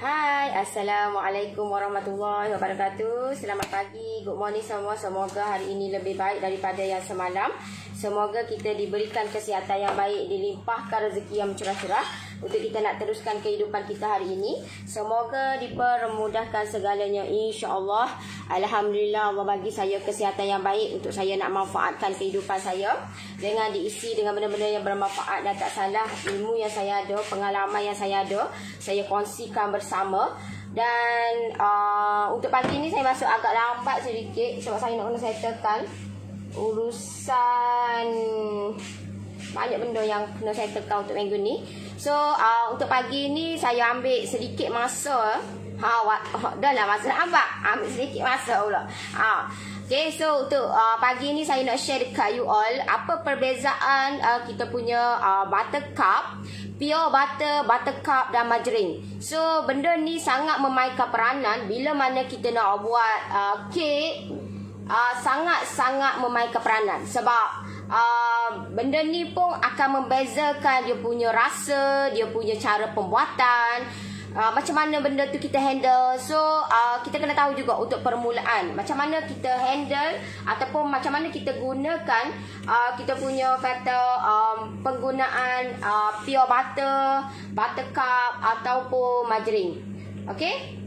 Hai, Assalamualaikum warahmatullahi wabarakatuh. Selamat pagi, good morning semua. Semoga hari ini lebih baik daripada yang semalam. Semoga kita diberikan kesihatan yang baik, dilimpahkan rezeki yang cerah-cerah untuk kita nak teruskan kehidupan kita hari ini. Semoga dipermudahkan segalanya, insya-Allah. Alhamdulillah, Allah bagi saya kesihatan yang baik untuk saya nak manfaatkan kehidupan saya dengan diisi dengan benda-benda yang bermanfaat dan tak salah. Ilmu yang saya ada, pengalaman yang saya ada, saya kongsikan bersama. Dan untuk pagi ni saya masuk agak lambat sedikit sebab saya nak kena settlekan urusan banyak benda yang kena settlekan untuk minggu ni. So untuk pagi ni saya ambil sedikit masa. Dah lah masa nampak. Ambil sedikit masa pula. Okay, so untuk pagi ni saya nak share dekat you all apa perbezaan kita punya buttercup, pure butter, buttercup dan margarine. So benda ni sangat memainkan peranan bila mana kita nak buat kek. Sangat-sangat memainkan peranan sebab benda ni pun akan membezakan dia punya rasa, dia punya cara pembuatan, macam mana benda tu kita handle. So kita kena tahu juga untuk permulaan macam mana kita handle ataupun macam mana kita gunakan kita punya kata penggunaan pure butter, buttercup ataupun margarine. Okay,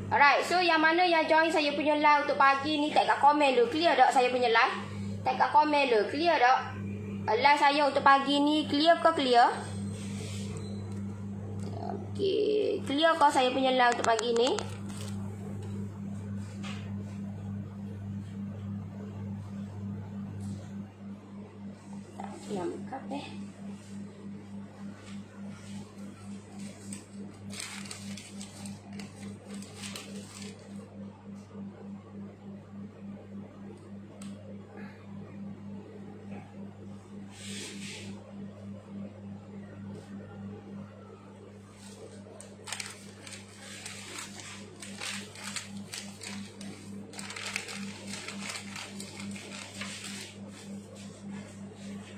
alright, so yang mana yang join saya punya live untuk pagi ni, tag kat komen dulu. Clear tak saya punya live? Tag kat komen dulu. Clear tak? Live saya untuk pagi ni clear ke clear? Okay, clear ke saya punya live untuk pagi ni? Tak nampak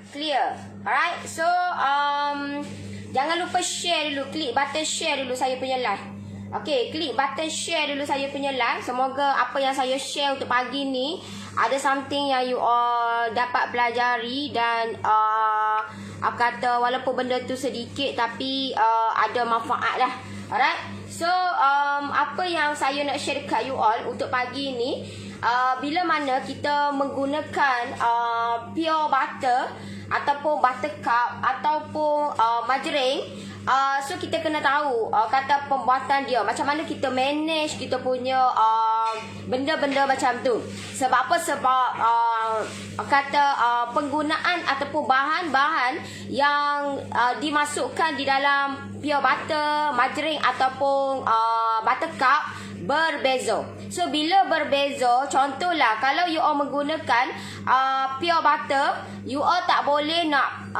clear. Alright, so jangan lupa share dulu, klik button share dulu saya punya live. Okay, klik button share dulu saya punya live. Semoga apa yang saya share untuk pagi ni ada something yang you all dapat pelajari dan kata walaupun benda tu sedikit tapi ada manfaat lah. Alright, so apa yang saya nak share dekat you all untuk pagi ni, bila mana kita menggunakan pure butter ataupun buttercup ataupun margarine, so kita kena tahu kata pembuatan dia, macam mana kita manage kita punya benda-benda macam tu. Sebab apa? Sebab kata penggunaan ataupun bahan-bahan yang dimasukkan di dalam pure butter, margarine ataupun buttercup berbeza. So bila berbeza, contohlah kalau you all menggunakan pure butter, you all tak boleh nak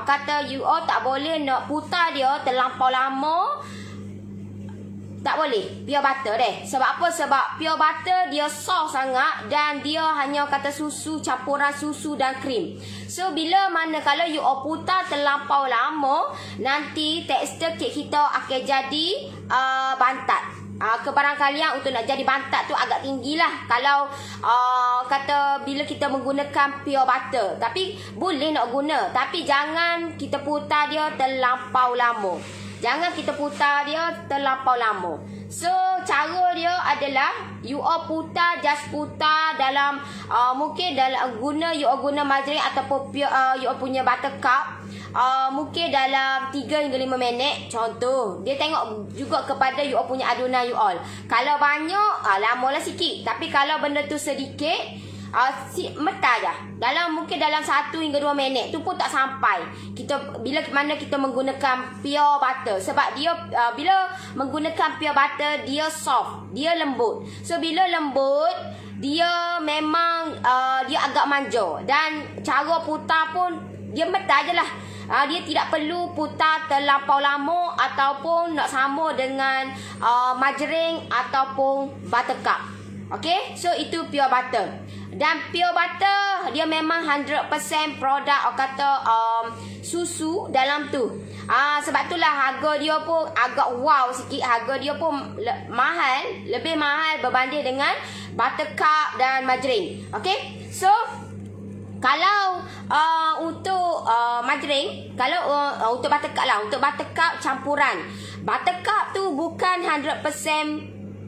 kata you all tak boleh nak putar dia terlampau lama. Tak boleh pure butter deh. Sebab apa? Sebab pure butter dia soft sangat dan dia hanya kata susu, campuran susu dan krim. So bila mana kalau you all putar terlampau lama, nanti tekstur kek kita akan jadi bantat. Kebarangkalian untuk nak jadi bantat tu agak tinggi lah kalau kata bila kita menggunakan pure butter. Tapi boleh nak guna, tapi jangan kita putar dia terlampau lama. Jangan kita putar dia terlampau lama. So cara dia adalah you all putar, just putar dalam mungkin dalam guna you all guna margarine ataupun pure, you all punya buttercup, mungkin dalam 3 hingga 5 minit. Contoh, dia tengok juga kepada you all punya adunan you all. Kalau banyak lamalah sikit, tapi kalau benda tu sedikit meta je. Mungkin dalam 1 hingga 2 minit tu pun tak sampai. Kita bila mana kita menggunakan pure butter, sebab dia bila menggunakan pure butter dia soft, dia lembut. So bila lembut, dia memang dia agak manja dan cara putar pun dia meta je lah. Dia tidak perlu putar terlampau lama ataupun nak sama dengan margarine ataupun buttercup. Okay, so itu pure butter. Dan pure butter dia memang 100% produk kata susu dalam tu. Sebab itulah harga dia pun agak wow sikit. Harga dia pun mahal, lebih mahal berbanding dengan buttercup dan margarin. Okay, so kalau untuk margarin, kalau untuk buttercup lah, untuk buttercup campuran. Buttercup tu bukan 100%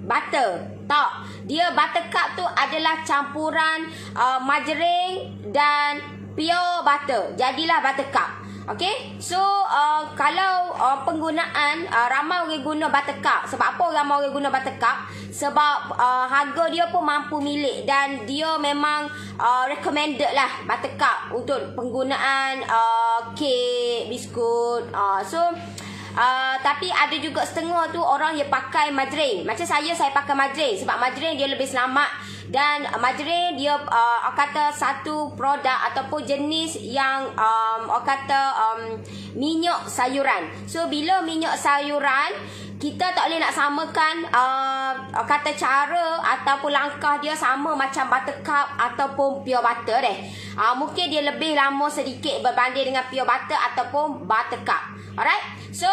butter. Tak. Dia buttercup tu adalah campuran margarin dan pure butter. Jadilah buttercup. Okay, so kalau penggunaan ramai orang guna buttercup. Sebab apa ramai orang guna buttercup? Sebab harga dia pun mampu milik dan dia memang recommended lah buttercup untuk penggunaan kek, biskut. Tapi ada juga setengah tu orang yang pakai margarin. Macam saya pakai margarin sebab margarin dia lebih selamat. Dan margarin dia kata satu produk ataupun jenis yang minyak sayuran. So bila minyak sayuran, kita tak boleh nak samakan kata cara ataupun langkah dia sama macam buttercup ataupun pure butter deh. Mungkin dia lebih lama sedikit berbanding dengan pure butter ataupun buttercup. Alright, so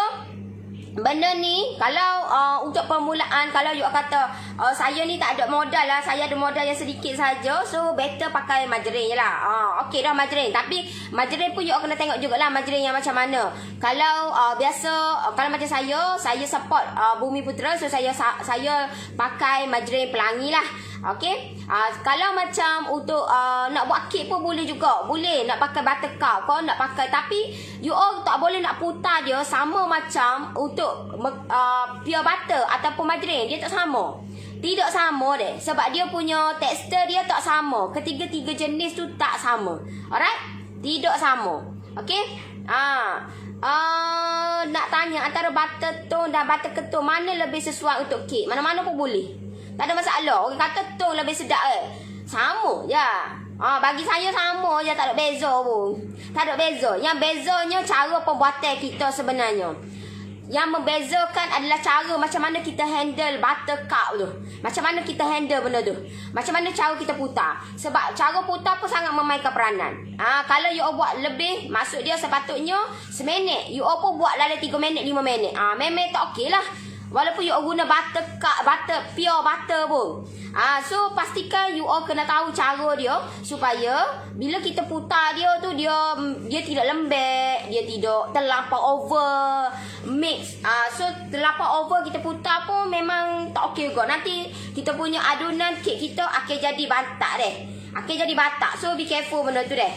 benda ni kalau untuk permulaan, kalau you kata saya ni tak ada modal lah, saya ada modal yang sedikit saja, so better pakai margarin je lah. Okey dah margarin, tapi margarin pun you kena tengok jugalah margarin yang macam mana. Kalau biasa, kalau macam saya support Bumi Putera, so saya pakai margarin pelangi lah. Okey, kalau macam untuk nak buat kek pun boleh juga. Boleh nak pakai buttercup, kau nak pakai, tapi you all tak boleh nak putar dia sama macam untuk pure butter ataupun margarin. Dia tak sama. Tidak sama deh. Sebab dia punya tekstur dia tak sama. Ketiga-tiga jenis tu tak sama. Alright? Tidak sama. Okey? Nak tanya antara butter tone dan butter ketum mana lebih sesuai untuk kek? Mana-mana pun boleh. Tak ada masalah. Orang kata tone lebih sedap sama je. Bagi saya sama je, tak ada beza pun. Tak ada beza. Yang bezanya cara pembuatan kita sebenarnya. Yang membezakan adalah cara macam mana kita handle buttercup tu. Macam mana kita handle benda tu. Macam mana cara kita putar. Sebab cara putar pun sangat memainkan peranan. Kalau you buat lebih, maksud dia sepatutnya seminit. You pun buat dalam 3 minit, 5 minit. Memang tak okey lah. Walaupun you guna buttercup, pure butter pun. So pastikan you all kena tahu cara dia supaya bila kita putar dia tu dia tidak lembek, dia tidak terlampau over mix. So terlampau over kita putar pun memang tak okey juga. Nanti kita punya adunan kek kita akan jadi bantak deh. Akan jadi batak. So be careful benda tu deh.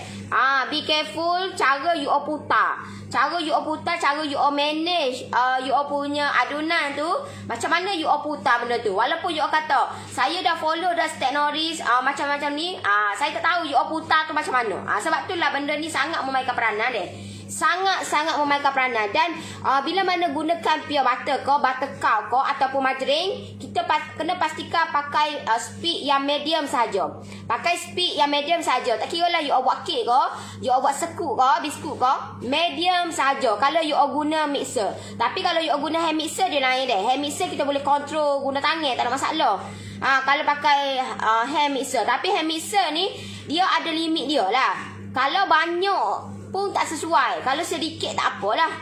Be careful cara you all putar. Cara you all putar, cara you all manage you all punya adunan tu, macam mana you all putar benda tu. Walaupun you all kata saya dah follow dah Stek Norris macam-macam ni, saya tak tahu you all putar tu macam mana. Sebab itulah benda ni sangat memainkan peranan deh. Sangat-sangat memainkan peranan. Dan bila mana gunakan pure butter ko, buttercup ko ataupun margarin, kita kena pastikan pakai speed yang medium saja. Pakai speed yang medium saja. Tak kira lah you buat kek ko, you buat sekut ko, biskut ko, medium saja. Kalau you guna mixer. Tapi kalau you guna hand mixer dia lain deh. Hand mixer kita boleh control guna tangan, tak ada masalah. Kalau pakai hand mixer. Tapi hand mixer ni dia ada limit dia lah. Kalau banyak pun tak sesuai. Kalau sedikit tak apalah.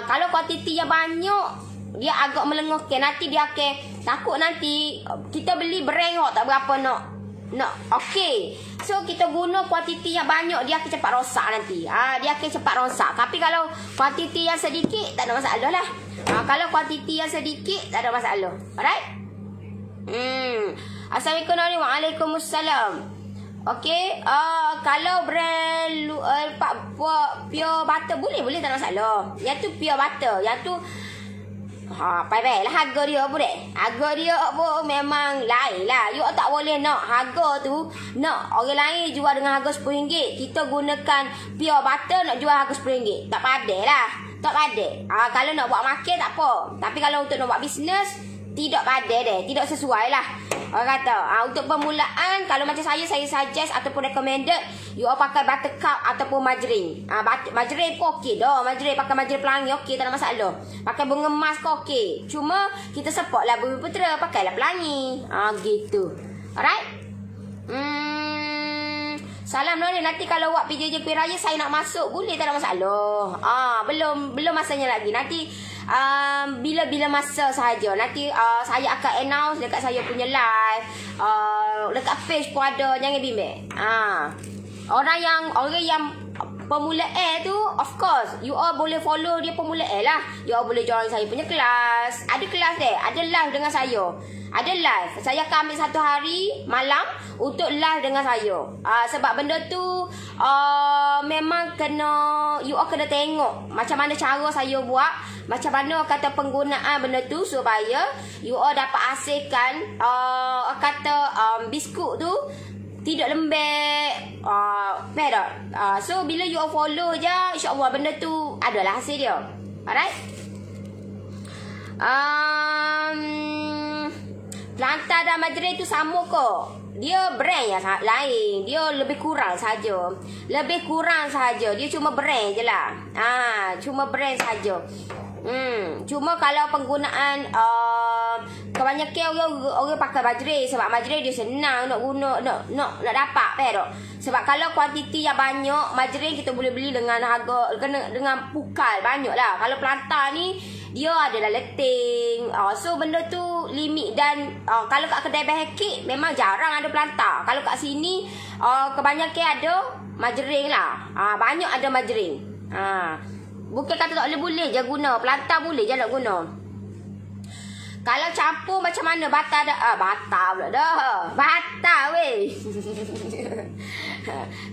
Kalau kuantiti yang banyak, dia agak melengokkan. Nanti dia akan takut nanti kita beli brand tak berapa nak okey. So kita guna kuantiti yang banyak, dia akan cepat rosak nanti. Dia akan cepat rosak. Tapi kalau kuantiti yang sedikit tak ada masalah lah. Kalau kuantiti yang sedikit tak ada masalah. Alright? Assalamualaikum warahmatullahi wabarakatuh. Waalaikumsalam. Okey, kalau brand pure butter boleh tak ada masalah. Yang tu pure butter, yang tu baik-baik lah harga dia pun dek. Harga dia pun memang lain lah. You tak boleh nak harga tu, nak orang lain jual dengan harga RM10, kita gunakan pure butter nak jual harga RM10. Tak padai lah. Tak padai. Kalau nak buat makan tak apa. Tapi kalau untuk nak buat bisnes, tidak padai deh. Tidak sesuai lah. Orang kata, untuk permulaan, kalau macam saya suggest ataupun recommended, you all pakai buttercup ataupun margarin. Margarin pun okey dah. Margarin, pakai margarin pelangi okey, tak ada masalah. Pakai bunga emas pun okey. Cuma kita support lah Bumi Putera, pakailah pelangi. Gitu. Alright? Salam Nori, nanti kalau awak PJJ Kuih Raya saya nak masuk, boleh tak ada masalah. Belum masanya lagi. Nanti bila masa sahaja. Nanti saya akan announce dekat saya punya live. Dekat page pun ada, jangan bimbang. Orang yang pemula tu, of course, you all boleh follow dia pemula lah. You all boleh join saya punya kelas. Ada kelas ada live dengan saya. Ada live. Saya akan ambil 1 hari malam untuk live dengan saya. Sebab benda tu memang you all kena tengok macam mana cara saya buat, macam mana kata penggunaan benda tu supaya you all dapat hasilkan biskut tu tidak lembek. Betul. So bila you all follow je, insya-Allah benda tu adalah hasil dia. Alright? Kelantan dan Majlis tu sama kok. Dia brand yang lain. Dia lebih kurang saja. Lebih kurang saja. Dia cuma brand je lah. Cuma brand saja. Cuma kalau penggunaan kebanyakan orang pakai Majlis. Sebab Majlis dia senang nak guna, nak dapat tak? Sebab kalau kuantiti yang banyak, Majlis kita boleh beli dengan harga, dengan pukal banyak lah. Kalau Kelantan ni dia adalah letting. So benda tu limit. Dan kalau kat kedai behekik memang jarang ada Kelantan. Kalau kat sini kebanyakan ada Majlis lah. Banyak ada Majlis. Bukan kata tak boleh je guna. Kelantan boleh je nak guna. Kalau campur macam mana? Bata dah. Bata pula dah. Bata weh.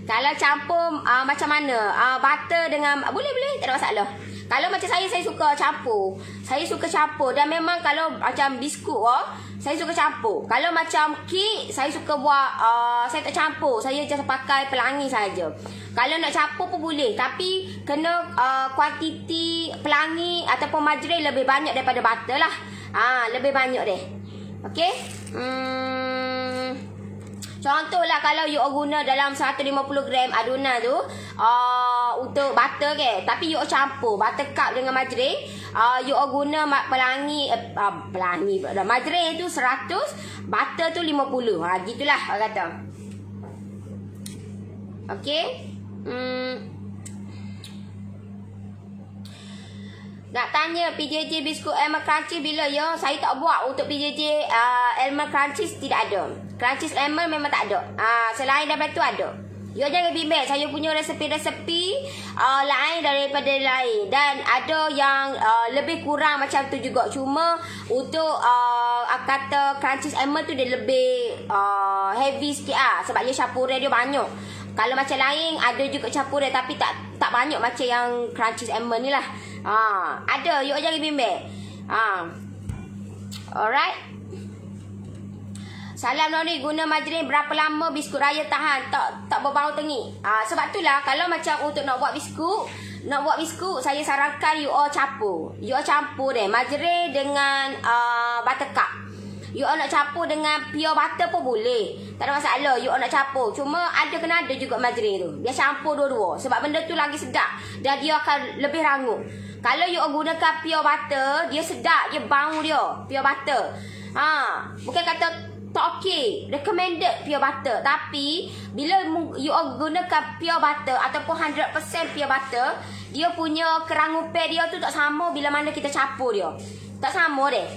Kalau campur macam mana? Butter dengan boleh, tak ada masalah. Kalau macam saya suka campur. Saya suka campur. Dan memang kalau macam biskut saya suka campur. Kalau macam kek, saya suka buat saya tak campur. Saya just pakai pelangi saja. Kalau nak campur pun boleh, tapi kena kuantiti pelangi ataupun Majlis lebih banyak daripada butter lah. Lebih banyak deh. Okey? Contohlah kalau you guna dalam 150 gram adunan tu untuk butter ke, tapi you campur butter cup dengan Majlis, you guna pelangi Majlis tu 100, butter tu 50. Gitulah orang kata. Okey? Nak tanya PJJ biskut Almond Crunchy bila ya? Saya tak buat untuk PJJ Almond Crunchy, tidak ada. Crunchy Almond memang tak ada. Selain daripada tu ada. You jangan bimbang, saya punya resepi-resepi lain daripada lain. Dan ada yang lebih kurang macam tu juga. Cuma untuk kata Crunchy Almond tu dia lebih heavy sikit sebab dia campuran dia banyak. Kalau macam lain ada juga campuran tapi tak banyak macam yang Crunchy Almond ni lah. Ada, you jangan bimbang. Alright. Salam Nori, guna Majlis berapa lama biskut raya tahan? Tak berbau tengik. Sebab itulah kalau macam untuk nak buat biskut, saya sarankan you all campur. You all campur Majlis dengan buttercup. You all nak campur dengan pure butter pun boleh. Tak ada masalah. You all nak campur. Cuma kena ada juga Majlis tu. Dia campur dua-dua. Sebab benda tu lagi sedap. Dan dia akan lebih rangup. Kalau you all gunakan pure butter, dia sedap. Dia bau dia. Pure butter. Bukan kata tak okey. Recommended pure butter. Tapi, bila you all gunakan pure butter ataupun 100% pure butter, dia punya kerangupan dia tu tak sama bila mana kita campur dia. Tak sama deh.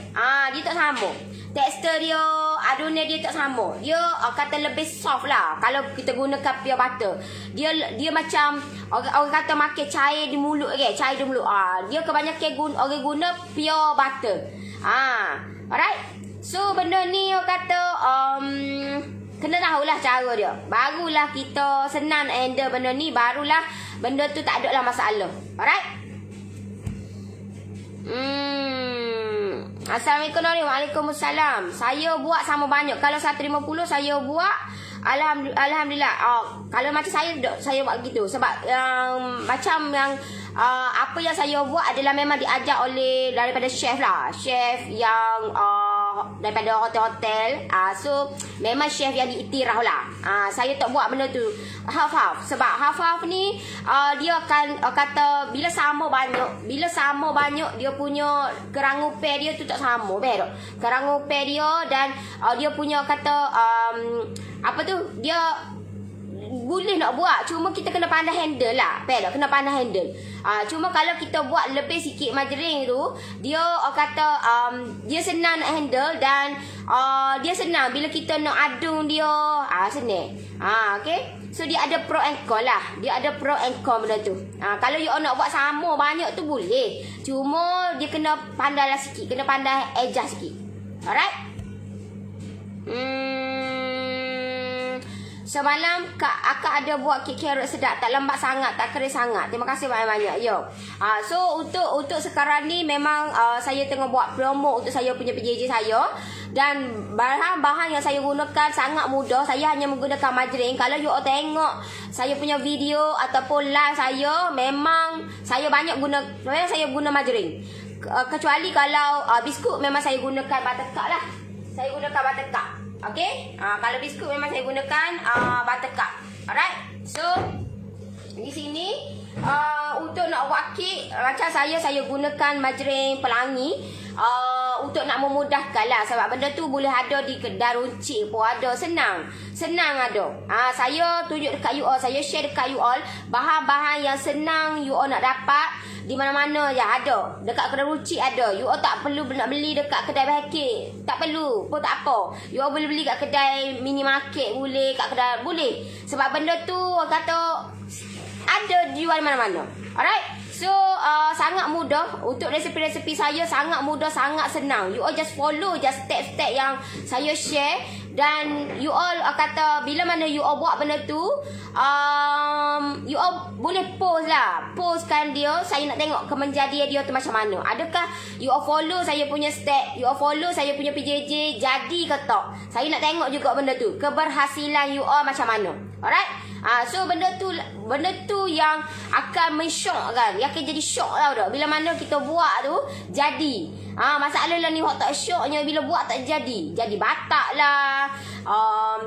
Dia tak sama. Tekstur dia, adunan dia tak sama. Dia kata lebih soft lah kalau kita gunakan pure butter. Dia macam orang kata makan cair di mulut ke, cair di mulut. Dia kebanyakan orang guna pure butter. Alright. So benda ni orang kata kena tahulah cara dia. Barulah kita senang handle benda ni, barulah benda tu tak ada lah masalah. Alright. Assalamualaikum Nori. Waalaikumsalam. Saya buat sama banyak. Kalau 150 saya buat alhamdulillah. Kalau macam saya buat gitu. Sebab macam yang apa yang saya buat adalah memang diajar daripada chef lah. Chef yang daripada hotel-hotel. So memang chef yang diiktiraf lah. Saya tak buat benda tu half-half. Sebab half-half ni dia akan kata bila sama banyak dia punya kerangupan dia tu tak sama. Kerangupan dia dan dia punya kata apa tu, dia boleh nak buat, cuma kita kena pandai handle lah. Faham tak? Kena pandai handle. Cuma kalau kita buat lebih sikit majering tu, dia kata dia senang nak handle dan dia senang bila kita nak adung dia. Senang. Okay. So dia ada pro and con lah. Dia ada pro and con benda tu. Kalau you all nak buat sama banyak tu boleh. Cuma dia kena pandai lah sikit. Kena pandai adjust sikit. Alright. Semalam akak ada buat kek carrot sedap. Tak lambat sangat, tak kering sangat. Terima kasih banyak-banyak. Yo. So untuk sekarang ni memang saya tengah buat promo untuk saya punya PJJ saya. Dan bahan-bahan yang saya gunakan sangat mudah. Saya hanya menggunakan majering. Kalau you all tengok saya punya video ataupun live saya, memang saya guna majering. Kecuali kalau biskut memang saya gunakan buttercup lah. Saya gunakan buttercup. Okay. Kalau biskut memang saya gunakan buttercup. Alright. So di sini untuk nak buat kek macam saya gunakan majering pelangi. Untuk nak memudahkan lah. Sebab benda tu boleh ada di kedai runcit pun ada. Senang ada. Saya tunjuk dekat you all. Saya share dekat you all bahan-bahan yang senang you all nak dapat di mana-mana je ada. Dekat kedai runcit ada. You all tak perlu nak beli dekat kedai kek. Tak perlu pun tak apa. You all boleh beli kat kedai minimarket boleh, kat kedai boleh. Sebab benda tu kata ada jual mana-mana. Alright. So sangat mudah. Untuk resepi-resepi saya sangat mudah, sangat senang. You all just follow just step-step yang saya share. Dan you all kata bila mana you all buat benda tu, you all boleh post lah. Postkan dia. Saya nak tengok kemenjadian dia tu macam mana. Adakah you all follow saya punya step, you all follow saya punya PJJ, jadi ke tak? Saya nak tengok juga benda tu, keberhasilan you all macam mana. Alright. So benda tu yang akan mensyokkan. Yang akan jadi syok tau tak. Bila mana kita buat tu jadi. Masalah lah ni tak syoknya bila buat tak jadi. Jadi batak lah.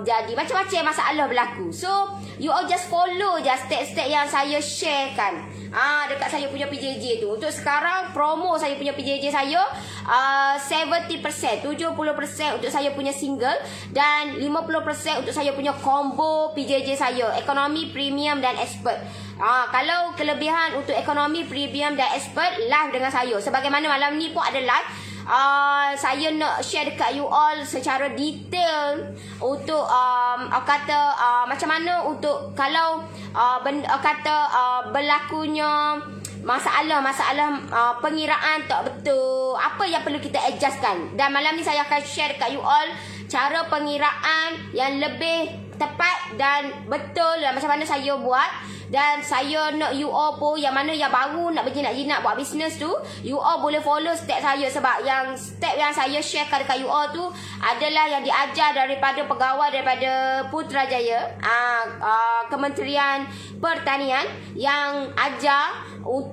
Jadi macam-macam masalah berlaku. So you all just follow je step-step yang saya sharekan dekat saya punya PJJ tu. Untuk sekarang promo saya punya PJJ saya 70%, 70% untuk saya punya single dan 50% untuk saya punya combo PJJ saya, ekonomi, premium dan expert. Kalau kelebihan untuk ekonomi, premium dan expert, live dengan saya. Sebagaimana malam ni pun ada live. Saya nak share dekat you all secara detail untuk macam mana untuk kalau berlakunya masalah pengiraan tak betul, apa yang perlu kita adjustkan. Dan malam ni saya akan share dekat you all cara pengiraan yang lebih tepat dan betul dan macam mana saya buat. Dan saya nak you all pun yang mana yang baru nak berjinak-jinak buat bisnes tu, you all boleh follow step saya. Sebab yang step yang saya sharekan dekat you all tu adalah yang diajar daripada pegawai daripada Putrajaya, Kementerian Pertanian, yang ajar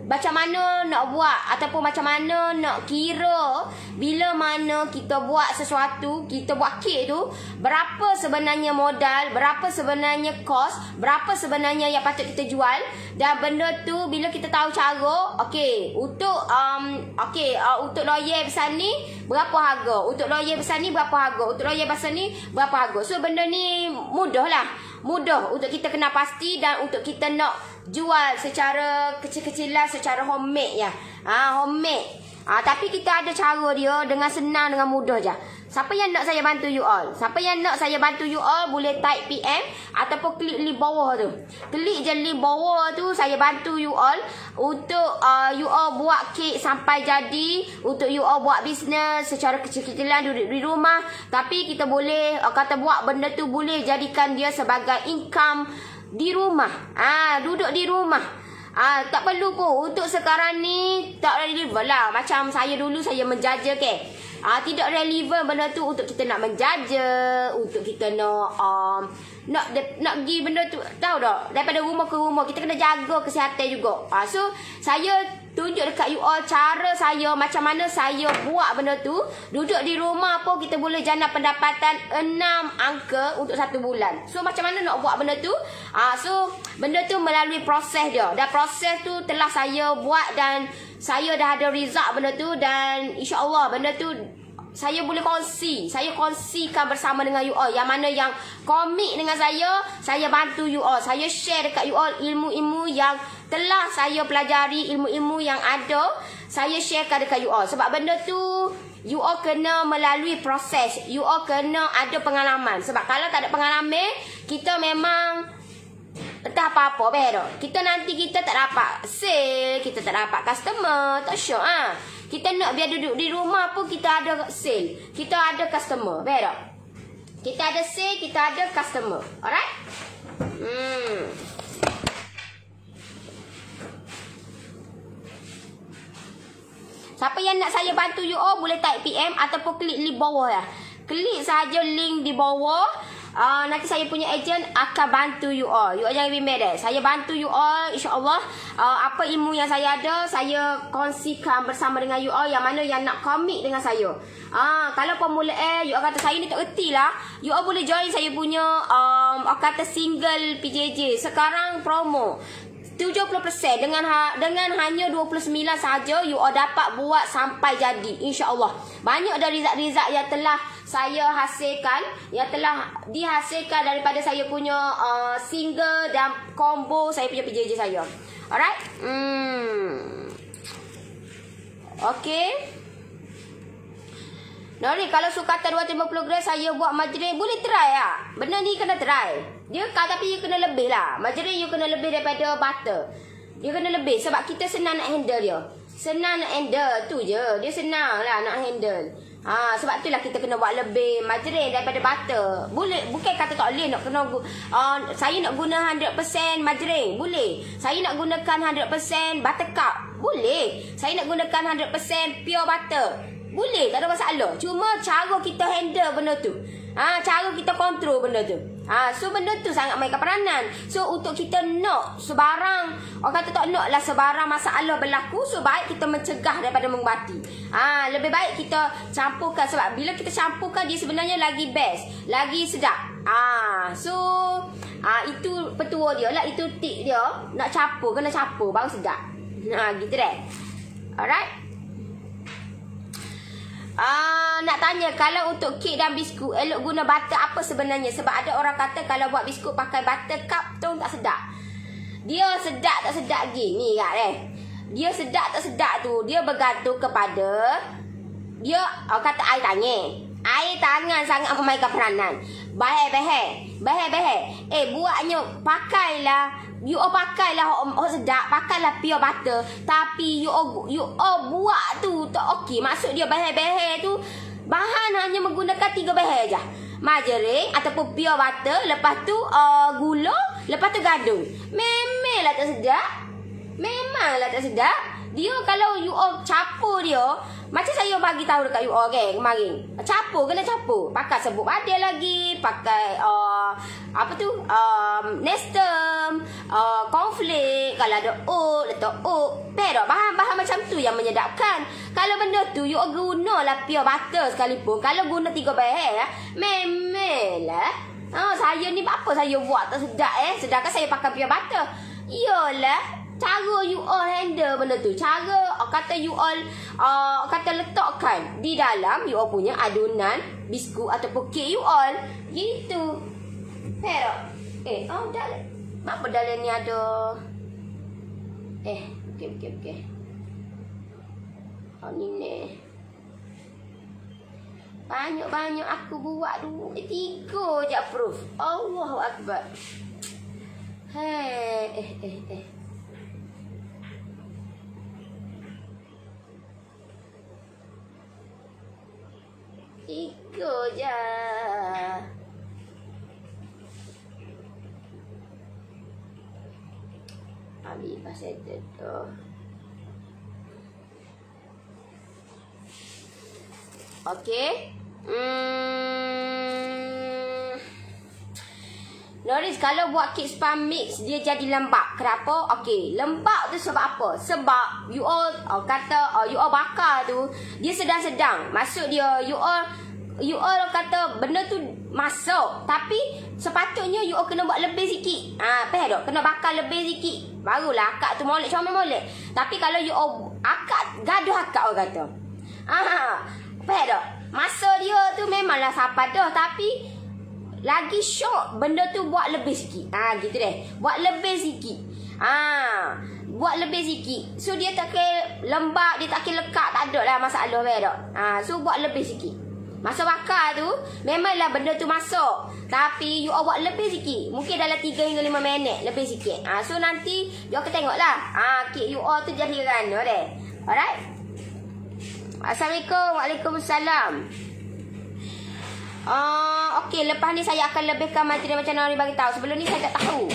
macam mana nak buat ataupun macam mana nak kira bila mana kita buat sesuatu, kita buat kek tu, berapa sebenarnya modal, berapa sebenarnya kos, berapa sebenarnya yang patut kita jual. Dan benda tu bila kita tahu cara, untuk lawyer besar ni berapa harga, untuk lawyer besar ni berapa harga, untuk lawyer besar ni berapa harga. So benda ni mudah untuk kita kena pasti dan untuk kita nak jual secara kecil-kecilan, secara homemade ya. Homemade. Tapi kita ada cara dia dengan senang, dengan mudah je. Siapa yang nak saya bantu you all? Siapa yang nak saya bantu you all boleh type PM ataupun klik link bawah tu. Klik je link bawah tu, saya bantu you all untuk you all buat kek sampai jadi, untuk you all buat bisnes secara kecil-kecilan duduk di rumah. Tapi kita boleh buat benda tu boleh jadikan dia sebagai income di rumah. Duduk di rumah. Tak perlu pun untuk sekarang ni tak relevan lah. Macam saya dulu saya menjaja ke. Tidak relevan benda tu untuk kita nak menjaja, untuk kita nak pergi benda tu, tahu tak? Daripada rumah ke rumah kita kena jaga kesihatan juga. So saya tunjuk dekat you all cara saya, macam mana saya buat benda tu. Duduk di rumah pun kita boleh jana pendapatan 6 angka untuk 1 bulan. So macam mana nak buat benda tu? So benda tu melalui proses dia. Dan proses tu telah saya buat dan saya dah ada result benda tu. Dan insya-Allah benda tu saya boleh kongsi. Saya kongsikan bersama dengan you all. Yang mana yang komit dengan saya bantu you all. Saya share dekat you all ilmu-ilmu yang telah saya pelajari, ilmu-ilmu yang ada, saya sharekan dekat you all. Sebab benda tu you all kena melalui proses. You all kena ada pengalaman. Sebab kalau tak ada pengalaman, kita memang entah apa-apa betul. Kita tak dapat sale, kita tak dapat customer, tak syok ah. Kita nak biar duduk di rumah pun kita ada sale, kita ada customer, betul. Kita ada sale, kita ada customer. Alright? Siapa yang nak saya bantu you all boleh type PM ataupun klik link bawah ya. Klik saja link di bawah. Nanti saya punya ejen akan bantu you all. You all jangan bimbang deh. Saya bantu you all, insya-Allah. Apa ilmu yang saya ada, saya kongsikan bersama dengan you all yang mana yang nak komit dengan saya. Kalau pemula you all kata saya ni tak erti lah, you all boleh join saya punya kata single PJJ. Sekarang promo 70% dengan hanya 29 saja you all dapat buat sampai jadi, insya-Allah. Banyak dari result-result yang telah saya hasilkan, yang telah dihasilkan daripada saya punya single dan combo saya punya PJJ saya. Alright? Okay. Nori, kalau sukatan 250 gram saya buat majlis, boleh try lah. Benda ni kena try. Dia tapi you kena lebih lah. Majlis you kena lebih daripada butter. Dia kena lebih sebab kita senang nak handle dia. Senang nak handle tu je. Dia senang lah nak handle. Sebab itulah kita kena buat lebih majlis daripada butter. Boleh, bukan kata tak boleh nak kena saya nak guna 100% majlis. Boleh. Saya nak gunakan 100% buttercup. Boleh. Saya nak gunakan 100% pure butter. Boleh, tak ada masalah. Cuma cara kita handle benda tu. Cara kita kontrol benda tu. So benda tu sangat mainkan peranan. So untuk kita nak sebarang, orang kata tak nak lah sebarang masalah berlaku, so baik kita mencegah daripada mengubati. Lebih baik kita campurkan. Sebab bila kita campurkan, dia sebenarnya lagi best, lagi sedap. Itu petua dia lah, itu tip dia. Nak campur, kena campur baru sedap. Gitu deh. Alright. Nak tanya, kalau untuk kek dan biskut elok guna butter apa sebenarnya? Sebab ada orang kata kalau buat biskut pakai butter cup tu tak sedap. Dia sedap tak sedap gini kan Dia sedap tak sedap tu dia bergantung kepada dia, orang kata air tangan. Air tangan sangat memainkan peranan. Bahaya. Buatnya pakailah. You all pakailah sedap, pakailah pure butter. Tapi you all buat tu tak okey. Maksud dia bahaya tu bahan hanya menggunakan 3 bahan aja. Margarin ataupun pure butter, lepas tu gula, lepas tu gandum. Memanglah tak sedap. Dia kalau you all campur dia, macam saya bagi tahu dekat you all kemarin. Kena campur. Pakai sebut badai lagi, pakai Nestem, cornflake, kalau ada oat, letak oat. Pero bahan-bahan macam tu yang menyedapkan. Kalau benda tu you all gunalah pure butter sekalipun. Kalau guna 3 bahan memelah. Saya ni apa saya buat tak sedap sedangkan saya pakai pure butter. Iyalah cara you all handle benda tu. Cara kata you all kata letakkan di dalam you all punya adunan biskut ataupun kek you all. Gitu. Pero dalam apa dalam ni ada okey. Ni. Banyak aku buat dulu. 3 je proof. Allahu akbar. Tiga je. Habis pasal tu. Okey. Noris, kalau buat kek spam mix dia jadi lembap. Kenapa? Okey, lembap tu sebab apa? Sebab you all you all bakar tu dia sedang-sedang. Maksud dia you all kata benda tu masuk, tapi sepatutnya you all kena buat lebih sikit. Faham tak? Kena bakar lebih sikit. Barulah akak tu molek, comel molek. Tapi kalau you all akak gaduh akak orang kata. Faham tak? Masa dia tu memanglah siapa dah, tapi lagi syok benda tu buat lebih sikit. Gitu deh. Buat lebih sikit. Buat lebih sikit. So dia tak kira lembab, dia tak kira lekat, tak ada lah masalah tak. So buat lebih sikit. Masa bakar tu memanglah benda tu masuk, tapi you all buat lebih sikit. Mungkin dalam 3 hingga 5 minit lebih sikit. So nanti you all akan tengoklah kek you all tu jadi rana deh. Alright. Assalamualaikum. Waalaikumsalam. Okey, lepas ni saya akan lebihkan materi macam Nori bagi tahu. Sebelum ni saya tak tahu.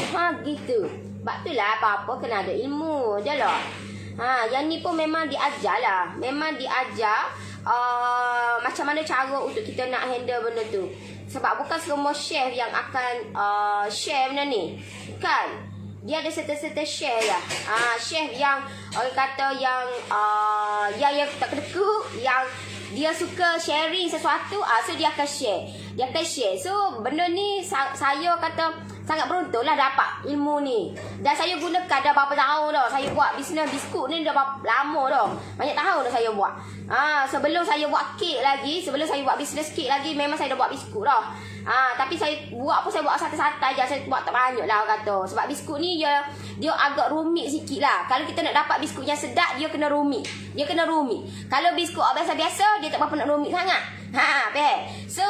Gitu. Sebab tu lah apa-apa kena ada ilmu je lah. Yang ni pun memang diajar lah. Memang diajar macam mana cara untuk kita nak handle benda tu. Sebab bukan semua chef yang akan share benda ni. Kan? Dia ada serta-serta share lah. Chef yang orang kata yang tak kedekut, yang dia suka sharing sesuatu, so dia akan share. Dia akan share. So benda ni saya kata sangat beruntung lah dapat ilmu ni. Dan saya gunakan dah berapa tahun dah. Saya buat bisnes biskut ni dah lama dah. Banyak tahun dah saya buat. Sebelum saya buat kek lagi, sebelum saya buat bisnes kek lagi, memang saya dah buat biskut dah. Tapi saya buat pun saya buat santai-santai je. Saya buat tak banyak lah orang kata. Sebab biskut ni dia agak rumit sikit lah. Kalau kita nak dapat biskut yang sedap, dia kena rumit. Dia kena rumit. Kalau biskut biasa-biasa, dia tak berapa nak rumit sangat. So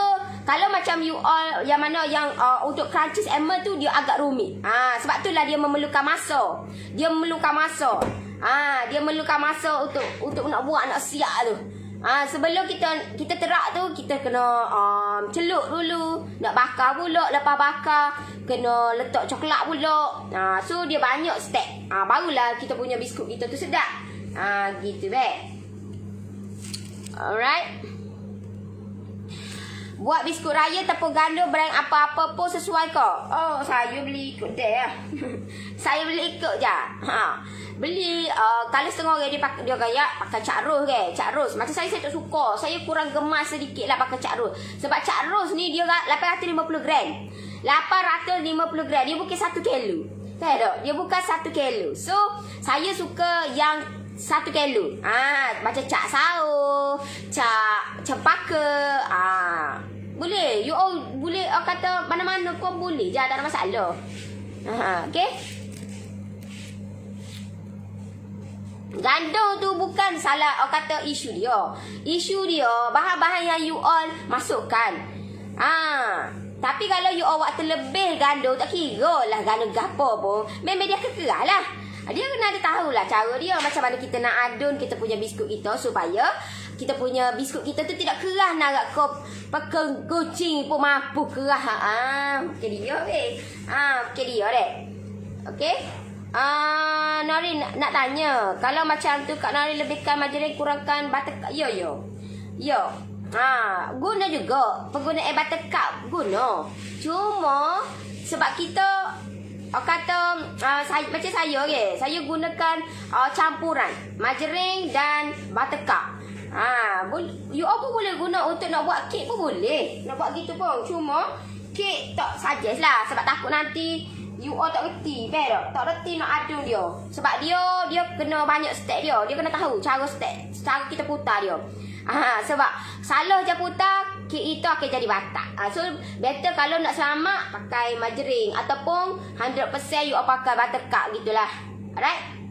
kalau macam you all yang mana yang untuk crunchies Emmer tu dia agak rumit. Sebab itulah dia memerlukan masa. Dia memerlukan masa. Dia memerlukan masa untuk nak buat, nak siap tu. Sebelum kita terak tu, kita kena celup dulu, nak bakar pula, lepas bakar kena letak coklat pula. So dia banyak step. Barulah kita punya biskut kita tu sedap. Gitu alright. Buat biskut raya tepung gandum brand apa-apa pun sesuai ke? Saya beli ikut dia. Saya beli ikut je. Beli kalau setengah orang dia gaya pakai cak ros ke. Cak ros. Macam saya tak suka. Saya kurang gemas sedikit lah pakai cak ros. Sebab cak ros ni dia 850 gram. 850 gram. Dia bukan 1 kilo. Tahu tak? Dia bukan 1 kilo. So saya suka yang 1 kilo. Macam cak saur, cak cempaka. Boleh. You all boleh kata mana-mana pun boleh je, tak ada masalah. Okay. Gandum tu bukan salah kata isu dia. Isu dia bahan-bahan yang you all masukkan. Tapi kalau you all buat terlebih gandum, tak kira lah gandum gapo pun, memang dia kekerah lah. Dia kena ada tahulah cara dia macam mana kita nak adun kita punya biskut kita supaya kita punya biskut kita tu tidak kerah nak kau pakai kucing pun mampu kerah. Okey dia weh. Okey dia dek. Okey. Nori nak tanya, kalau macam tu Kak Nori lebihkan margarin, kurangkan buttercup. Yo. Guna juga. Penggunaan buttercup guna. Cuma sebab kita kata macam saya ke, saya gunakan campuran margarin dan buttercup. You all pun boleh guna untuk nak buat kek pun boleh. Nak buat gitu pun. Cuma kek tak suggest lah. Sebab takut nanti you all tak reti. Tak reti nak adun dia. Sebab dia kena banyak step dia. Dia kena tahu cara step, cara kita putar dia. Sebab salah je putar, kek itu akan jadi batak. So better kalau nak selamat pakai margarin ataupun 100% you all pakai buttercup gitulah. Alright.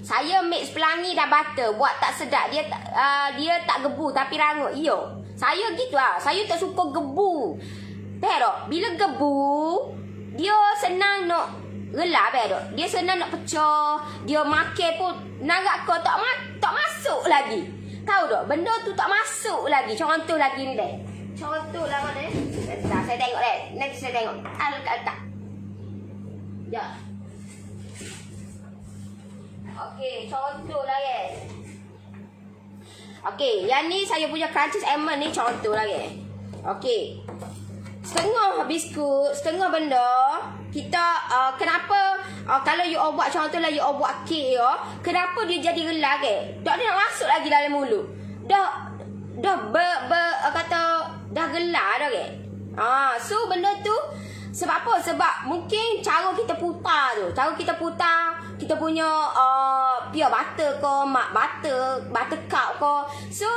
Saya mix pelangi dan butter, buat tak sedap. Dia tak gebu tapi rangut. Saya gitu lah. Saya tak suka gebu. Pero bila gebu, dia senang nak gelap dia senang nak pecah. Dia makan pun narak kau tak masuk lagi. Tahu tak? Benda tu tak masuk lagi. Contoh lagi ni deh. Contoh lah mana? Bentar, saya tengok deh. Nanti saya tengok. Letak. Ya. Okey, contoh lah guys. Okey, yang ni saya punya crunchies Emmer ni contoh lah guys. Okey. Setengah biskut, setengah benda. Kita kenapa kalau you all buat contoh lah, you all buat kek ya, kenapa dia jadi gelap ke? Tak dia nak masuk lagi dalam mulut. Dah kata dah gelap dah ke? So benda tu sebab apa? Sebab mungkin cara kita putar tu. Cara kita putar, kita punya pure butter ke, buttercup ke. So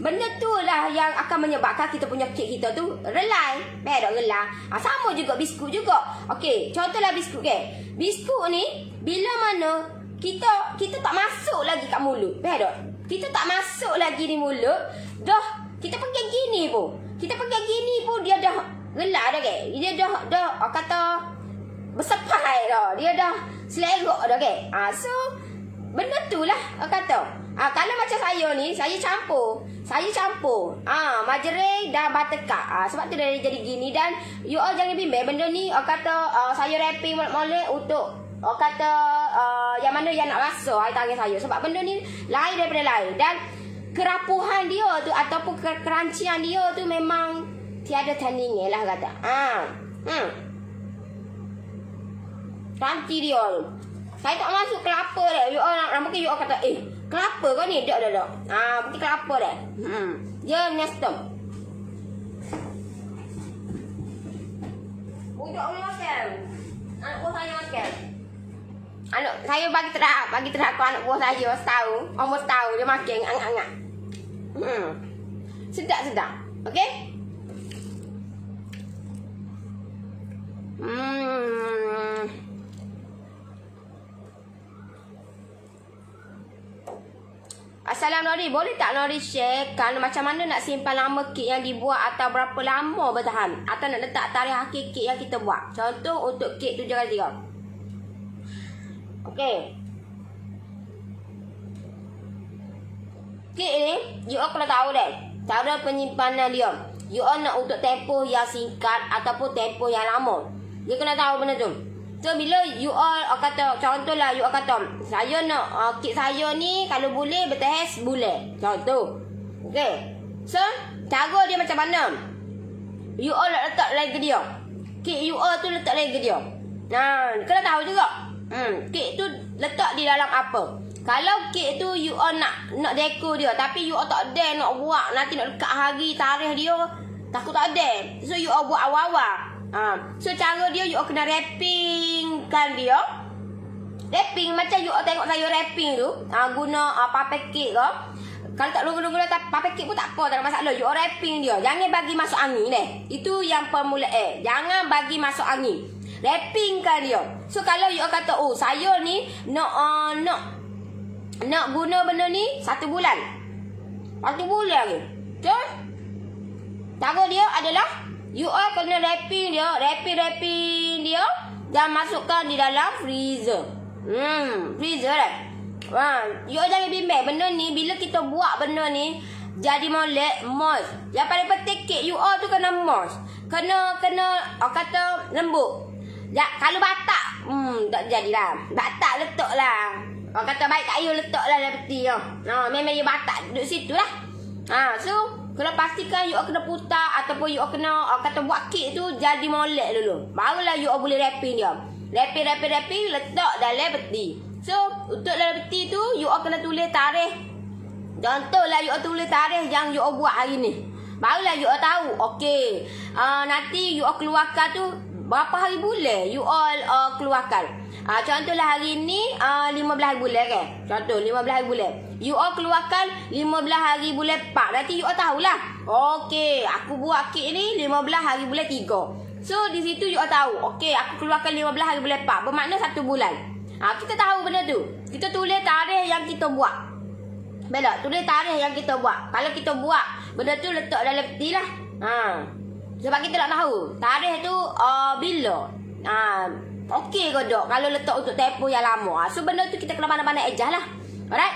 benda tu lah yang akan menyebabkan kita punya kek kita tu relai. Tak relai. Sama juga biskut juga. Okey, contohlah biskut ke. Biskut ni bila mana kita tak masuk lagi kat mulut. Tak? Kita tak masuk lagi di mulut. Dah kita pegang gini pun. Kita pegang gini pun dia dah relai dah ke. Dia dah kata bersepai dah. Dia dah selerok dah ke. So benda tu lah kata. Kalau macam saya ni, saya campur. Margarine dan buttercup. Sebab tu dia jadi gini. Dan you all jangan bimbang benda ni. Kata saya wrapping molek untuk kata yang mana yang nak rasa tangan saya. Sebab benda ni lain daripada lain. Dan kerapuhan dia tu ataupun kerancian dia tu memang tiada tandingan lah kata. Crunchy dia tu. Saya tak masuk kelapa dah. You all mungkin you all kata kelapa kau ni? Tak. Mungkin kelapa dah. Dia nestem. Budak boleh makan. Anak buah saya makan. Saya bagi terang ke anak buah saya umur setahun dia makan angak-angak. Sedap. Okey? Assalamualaikum Nori, boleh tak Nori sharekan macam mana nak simpan lama kek yang dibuat atau berapa lama bertahan atau nak letak tarikh akhir kek yang kita buat. Contoh untuk kek 7x3. Okey. Kek ni you all kena tahu dah cara penyimpanan dia. You all nak untuk tempoh yang singkat ataupun tempoh yang lama. Dia kena tahu benda tu. So bila you all kata contohlah you all kata saya nak kek saya ni kalau boleh bertahan sebulan. Contoh. Okey. So cara dia macam mana? You all nak letak lagi dia. Kek you all tu letak lagi dia. Kena tahu juga. Kek tu letak di dalam apa? Kalau kek tu you all nak dekor dia tapi you all tak ada nak buat nanti nak dekat hari tarikh dia takut tak ada. So you all buat awal-awal. So cara dia you all kena wrappingkan dia. Wrapping macam you all tengok saya wrapping tu guna paper kek ke. Kalau tak guna paper kek pun tak apa, tak ada masalah. You all wrapping dia. Jangan bagi masuk angin Itu yang permulaan. Jangan bagi masuk angin. Wrappingkan dia. So kalau you all kata saya ni nak guna benda ni 1 bulan. 1 bulan ke. So cara dia adalah you all kena wrapping dia dan masukkan di dalam freezer. Freezer dah. You all jangan bimbang benda ni bila kita buat benda ni jadi molek moist. Yang paling penting kek you all tu kena moist. Kena kata lembut. Kalau batak tak jadilah. Batak letaklah. Kata baik tak you letaklah dalam peti tu. Memang you batak duduk situ lah. So kena pastikan you all kena putar ataupun you all kena kata buat kek tu jadi molek dulu. Barulah you all boleh wrapping dia. Wrapping letak dalam peti. So untuk dalam peti tu you all kena tulis tarikh. Contohlah you all tulis tarikh yang you all buat hari ni. Barulah you all tahu. Okey. Nanti you all keluarkan tu berapa hari bulan you all keluarkan. Contohlah hari ni 15 bulan kan. Contoh 15 hari bulan. You all keluarkan 15 hari bulan 4. Nanti you all tahulah. Okey, aku buat kek ni 15 hari bulan 3. So di situ you all tahu. Okey, aku keluarkan 15 hari bulan 4. Bermakna 1 bulan. Kita tahu benda tu. Kita tulis tarikh yang kita buat. Belak, tulis tarikh yang kita buat. Kalau kita buat benda tu letak dalam peti lah. Sebab kita nak tahu tarikh tu bila. Okey ke tak kalau letak untuk tempoh yang lama. So benda tu kita kena pandai-pandai adjust lah. Alright.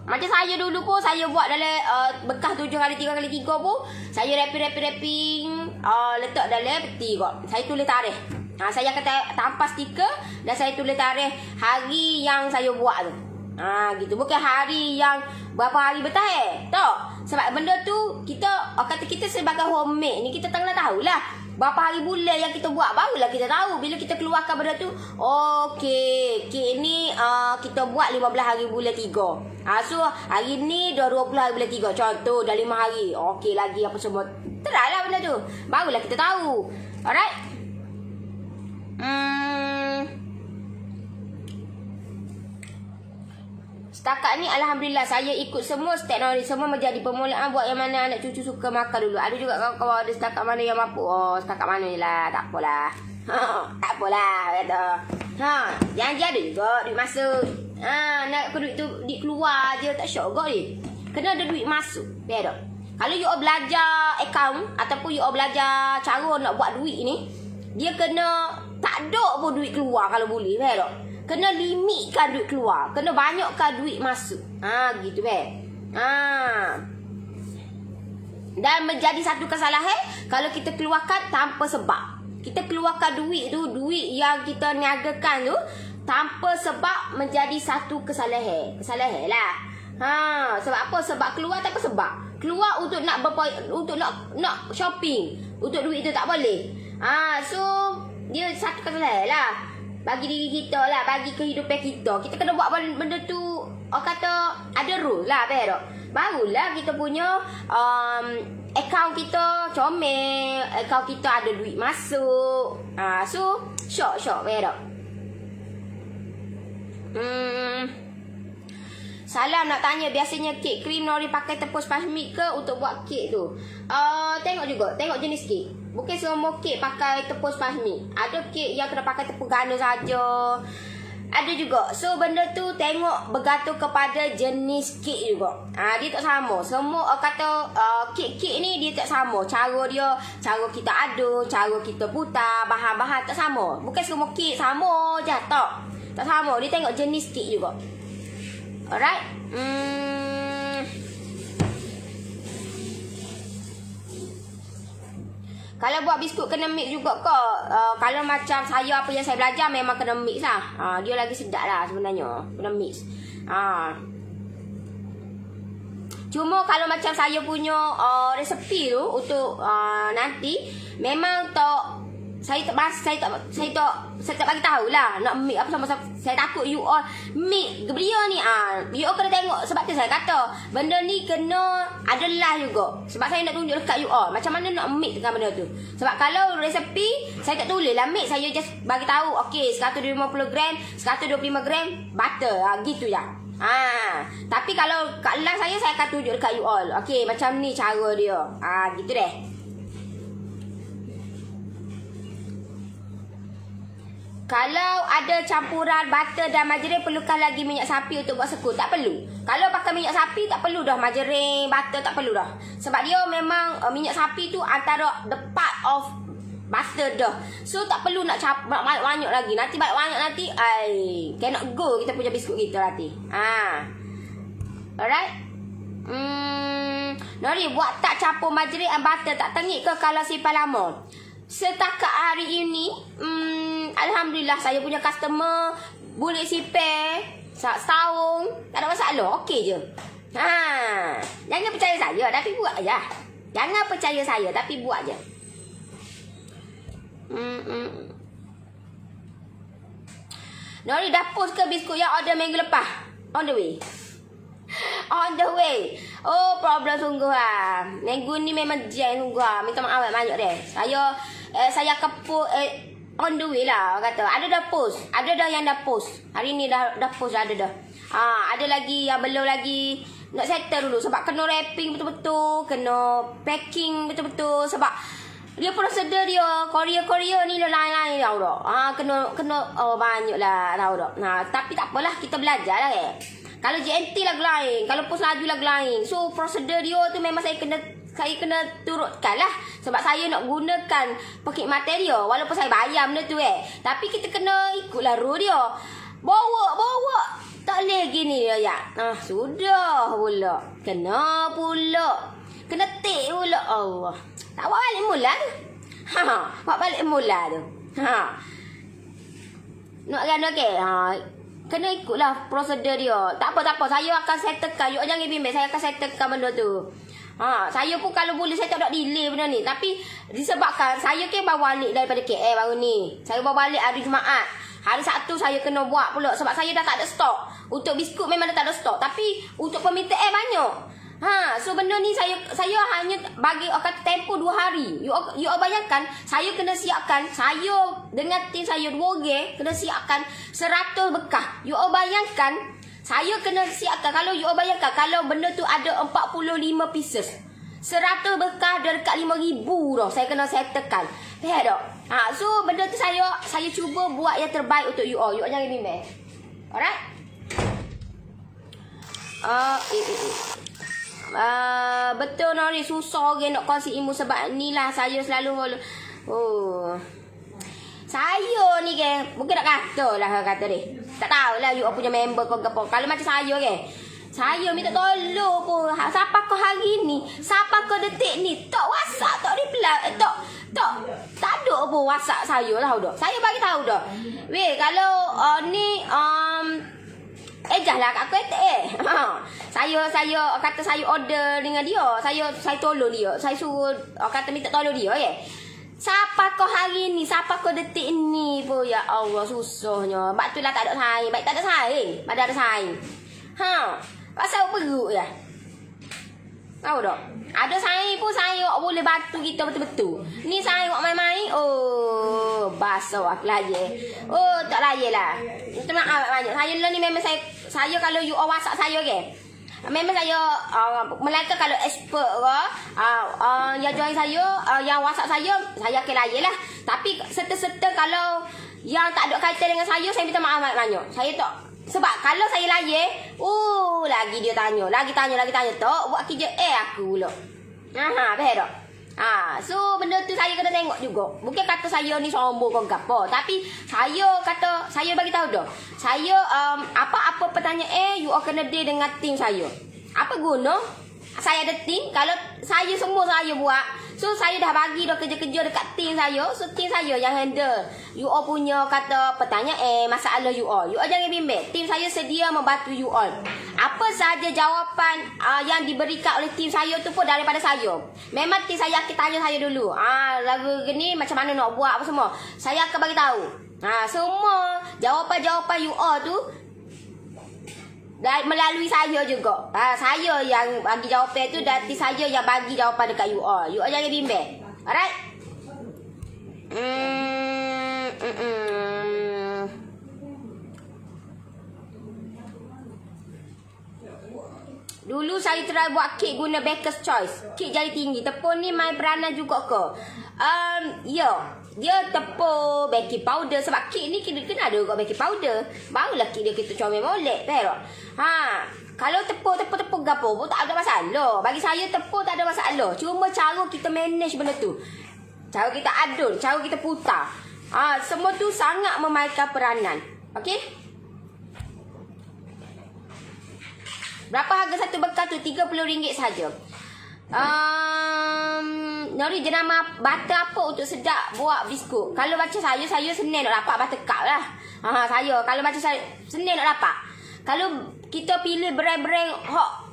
Macam saya dulu pun saya buat dalam bekas 7x3x3 pun saya wrapping letak dalam peti kot. Saya tulis tarikh. Saya akan tampas stiker dan saya tulis tarikh hari yang saya buat tu. Gitu. Bukan hari yang berapa hari bertahan. Tak. Sebab benda tu kita kata kita sebagai homemade ni kita tengah tahulah berapa hari bulan yang kita buat. Barulah kita tahu bila kita keluarkan benda tu. Okey, kek ni kita buat 15 hari bulan 3. So hari ni dah 20 hari bulan 3. Contoh dah 5 hari. Okey lagi apa semua. Teranglah benda tu. Barulah kita tahu. Alright. Setakat ni alhamdulillah saya ikut semua teknologi, semua menjadi permulaan buat yang mana anak cucu suka makan dulu. Ada juga kawan-kawan ada setakat mana yang mampu. Oh, setakat mana je lah, tak apalah. Tak apalah kata. Jangan ada juga duit masuk. Nak duit tu duit keluar je tak syok kau ni. Kena ada duit masuk. Betul. Kalau you belajar account ataupun you belajar cara nak buat duit ni, dia kena tak ada pun duit keluar kalau boleh, betul. Kena limitkan duit keluar. Kena banyakkan duit masuk. Gitu Dan menjadi satu kesalahan kalau kita keluarkan tanpa sebab. Kita keluarkan duit tu, duit yang kita niagakan tu tanpa sebab menjadi satu kesalahan. Kesalahan lah. Sebab apa? Sebab keluar tanpa sebab. Keluar untuk nak nak shopping. Untuk duit tu tak boleh. So dia satu kesalahan lah. Bagi diri kita lah, bagi kehidupan kita. Kita kena buat benda tu, kata ada rule lah, betul. Barulah kita punya account kita comel, account kita ada duit masuk. So, syok, betul. Salam nak tanya, biasanya kek krim Nori pakai tepung spasmik ke untuk buat kek tu? Tengok juga, tengok jenis kek. Bukan semua kek pakai tepung spasmik. Ada kek yang kena pakai tepung gana saja. Ada juga. So benda tu tengok bergantung kepada jenis kek juga. Dia tak sama. Semua kata kek-kek ni dia tak sama. Cara dia, cara kita aduk, cara kita putar, bahan-bahan tak sama. Bukan semua kek sama je, tak. Tak sama. Dia tengok jenis kek juga. Alright. Kalau buat biskut kena mix juga ke? Kalau macam saya, apa yang saya belajar memang kena mix lah. Dia lagi sedap lah sebenarnya. Kena mix. Cuma kalau macam saya punya resepi tu untuk nanti memang tak, saya tak bagi tahu lah nak mix apa sama. Saya takut you all mix geberia ni. You all kena tengok. Sebab tu saya kata benda ni kena ada live juga. Sebab saya nak tunjuk dekat you all macam mana nak mix dengan benda tu. Sebab kalau resepi saya tak tulis lah mix. Saya just bagi tahu okey 150 gram, 125 gram butter. Gitu je. Tapi kalau kat live saya akan tunjuk dekat you all. Okey macam ni cara dia. Gitu deh. Kalau ada campuran butter dan margarin, perlukan lagi minyak sapi untuk buat sekut? Tak perlu. Kalau pakai minyak sapi, tak perlu dah margarin, butter, tak perlu dah. Sebab dia memang minyak sapi tu antara the part of butter dah. So, tak perlu nak banyak-banyak lagi. Nanti banyak-banyak nanti, cannot go kita punya biskut kita nanti. Alright? Nori, buat tak campur margarin dan butter, tak tengik ke kalau simpan lama? Setakat hari ini, alhamdulillah saya punya customer boleh simpan setahun, tak ada masalah, okey je. Jangan percaya saya, tapi buat je. Jangan percaya saya, tapi buat je. Nori dah post ke biskut yang order minggu lepas? On the way. On the way. Oh, problem sungguh lah. Minggu ni memang jam sungguh lah. Minta maaf banyak deh. Saya akan post on the way lah kata. Ada dah post. Ada dah yang dah post. Hari ni dah post ada dah. Ada lagi yang belum lagi. Nak settle dulu sebab kena wrapping betul-betul, kena packing betul-betul sebab dia prosedur dia Korea ni lain-lain tau dah. Kena banyak lah tahu dah. Tapi tak apalah, kita belajar lah Kalau JNT lagu lain, kalau post laju lagu lain. So prosedur dia tu memang saya kena turutkan lah. Sebab saya nak gunakan perkhidmatan dia. Walaupun saya bayar benda tu tapi kita kena ikutlah rule dia. Bawa tak boleh gini ya. Sudah pula. Kena pula. Kena tik pula. Allah. Tak buat balik mula tu. Buat balik mula tu. Nak kan okey. Kena ikutlah prosedur dia. Tak apa. Saya akan settlekan. You jangan bimbang. Saya akan settlekan benda tu. Saya pun kalau boleh saya tak nak delay benda ni. Tapi disebabkan saya kan bawa balik daripada KL baru ni. Saya bawa balik hari Jumaat. Hari Sabtu saya kena buat pula. Sebab saya dah tak ada stok. Untuk biskut memang dah tak ada stok. Tapi untuk permintaan banyak. So benda ni saya hanya bagi kata tempoh 2 hari. You bayangkan, saya kena siapkan, saya dengan tim saya 2 orang kena siapkan 100 bekah. You bayangkan, saya kena siapkan, kalau you bayangkan kalau benda tu ada 45 pieces. 100 bekah dah dekat 5,000 dah saya kena settlekan. Faham tak? So benda tu saya cuba buat yang terbaik untuk you all. You all jangan bimbang. Alright? Betul Nori, susah orang nak kongsi ilmu sebab ni lah saya selalu saya ni ke mungkin nak kata lah kata dia. Tak tahulah you all punya member kau gapo. Kalau macam saya ke, saya minta tolong pun. Siapa kau hari ni? Siapa kau detik ni? Tak WhatsApp, tak reply, tak ada pun WhatsApp saya lah dah. Saya bagi tahu dah. Weh, kalau ni Ejahlah kat aku saya kata saya order dengan dia. Saya tolong dia. Saya suruh kata minta tolong dia Siapa kau hari ni? Siapa kau detik ni pun? Ya Allah, susahnya. Sebab tu lah tak ada saing. Baik tak ada saing. Pada ada saing. Pasal perut ya. Tahu tak? Ada saing pun saing boleh bantu kita betul-betul. Ni saing main-main. Basah aku layan. Tak layan lah. Minta maaf banyak. Saya lah ni memang saya kalau you WhatsApp saya ke. Memang saya melainkan kalau expert ke yang join saya, yang WhatsApp saya akan layan lah. Tapi serta-serta kalau yang tak ada kaitan dengan saya minta maaf banyak. Saya tak. Sebab kalau saya layan, lagi dia tanya. Lagi tanya. Tak, buat kerja aku pula. Faham tak? So benda tu saya kena tengok juga. Bukan kata saya ni sombong ke apa. Tapi saya bagi tahu dah. Saya apa-apa pertanyaan you all kena deal dengan tim saya. Apa guna? Saya ada tim. Kalau saya semua saya buat. So saya dah bagi dah kerja-kerja dekat tim saya. So tim saya yang handle you all punya kata pertanyaan, masalah you all. You all jangan bimbang. Tim saya sedia membantu you all. Apa sahaja jawapan yang diberikan oleh tim saya tu pun daripada saya. Memang tim saya akan tanya saya dulu. Lagu gini macam mana nak buat apa semua. Saya akan bagi tahu. Semua jawapan-jawapan you all tu melalui saya juga. Saya yang bagi jawapan tu dan saya yang bagi jawapan dekat you all. You all jangan bimbang. Alright? Dulu saya try buat kek guna Baker's Choice. Kek jari tinggi. Tepung ni my beranan juga ke? Dia tepung baking powder. Sebab kek ni kena ada juga baking powder. Barulah kek dia kita comel molek. Faham tak? Kalau tepung gapo pun tak ada masalah. Bagi saya tepung tak ada masalah. Cuma cara kita manage benda tu. Cara kita adun, cara kita putar. Semua tu sangat memainkan peranan. Okey? Berapa harga satu bekal tu? RM30 saja. Nori jenama butter apa untuk sedap buat biskut? Kalau macam saya senang nak dapat butter cup lah. Saya kalau macam saya senang nak dapat. Kalau kita pilih brand-brand hot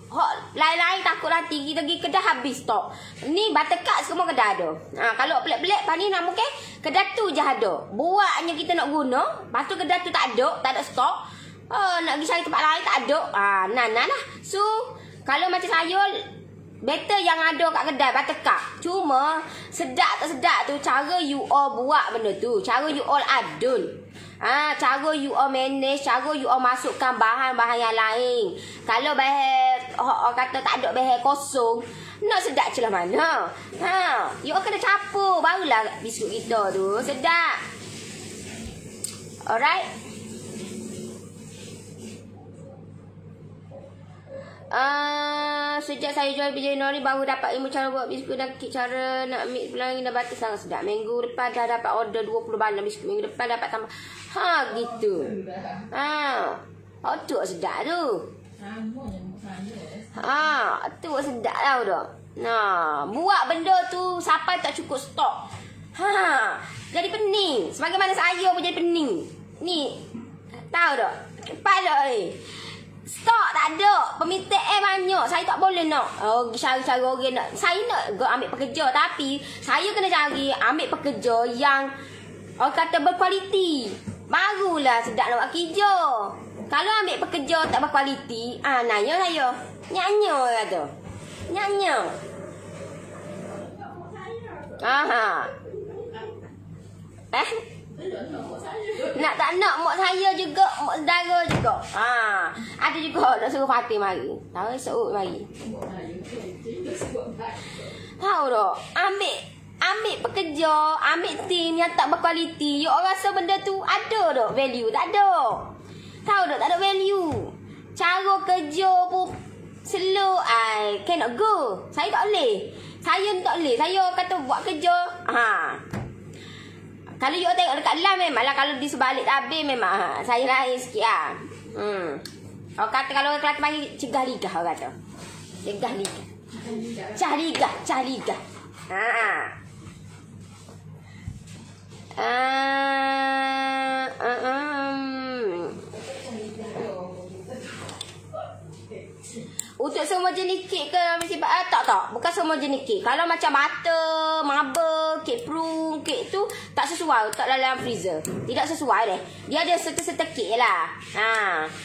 lain-lain takut nanti kita pergi kedai habis stok. Ni butter cup semua kedai ada. Kalau pelik-pelik pani nak mungkin kedai tu je ada. Buatnya kita nak guna, lepas tu kedai tu tak ada stok. Nak pergi cari tempat lain tak ada. Nah. So kalau macam saya better yang ada kat kedai butter cup. Cuma sedap tak sedap tu cara you all buat benda tu. Cara you all adun. Cara you all manage, cara you all masukkan bahan-bahan yang lain. Kalau bahan kata tak ada bahan kosong, nak sedap celah mana? You all kena campur barulah biskut kita tu sedap. Alright. Sejak saya jual biji Nori baru dapat ilmu cara buat biskut dan kek, cara nak mix pelangi dan butter sangat sedap. Minggu depan dah dapat order 20 balang biskut. Minggu depan dapat tambah. Gitu. Tu sedap tu. Tu sedap lah dah. Buat benda tu sampai tak cukup stok. Jadi pening. Sebagaimana saya pun jadi pening. Ni tahu tak? Kepala stok tak ada. Permintaan banyak. Saya tak boleh nak cari-cari orang nak. Saya nak ambil pekerja. Tapi saya kena cari ambil pekerja yang kata berkualiti. Barulah sedap nak buat kerja. Kalau ambil pekerja tak berkualiti, nanya saya. Nyanyo kata. Nyanyi. Aha. Nak tak nak mak saya juga, mak saudara juga. Ada juga nak suruh Fatih mari. Tahu esok mari. Tahu tak? Ambil pekerja, ambil tim yang tak berkualiti. You orang rasa benda tu ada tak value? Tak ada. Tahu tak? Tak ada value. Cara kerja pun slow. Cannot go. Saya tak boleh. Saya tak boleh. Saya kata buat kerja. Kalau you tengok dekat dalam memanglah. Kalau di sebalik tabir memang saya lain sikit lah. Orang kata kalau orang Kelantan panggil cegah ligah orang kata. Cegah ligah. Cah ligah. Untuk semua jenis kek ke mesti tak. Bukan semua jenis kek. Kalau macam butter, marble, kek prune, kek tu tak sesuai tak dalam freezer. Tidak sesuai deh. Dia ada serta-serta kek lah.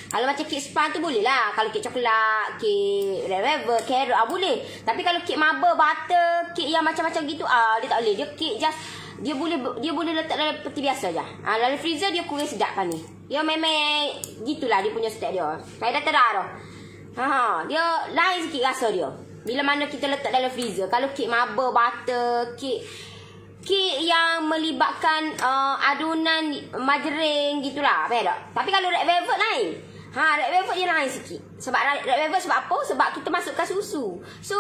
Kalau macam kek sponge tu boleh lah. Kalau kek coklat, kek red velvet, carrot boleh. Tapi kalau kek marble, butter, kek yang macam-macam gitu dia tak boleh. Dia kek just dia boleh letak dalam peti biasa je. Dalam freezer dia kurang sedap kan ni. Dia memang gitulah dia punya stek dia. Saya dah terang dah. Dia lain sikit rasa dia. Bila mana kita letak dalam freezer. Kalau kek marble, butter, kek yang melibatkan adunan margarin gitulah. Faham tak? Tapi kalau red velvet lain. Red velvet dia lain sikit. Sebab red velvet sebab apa? Sebab kita masukkan susu. So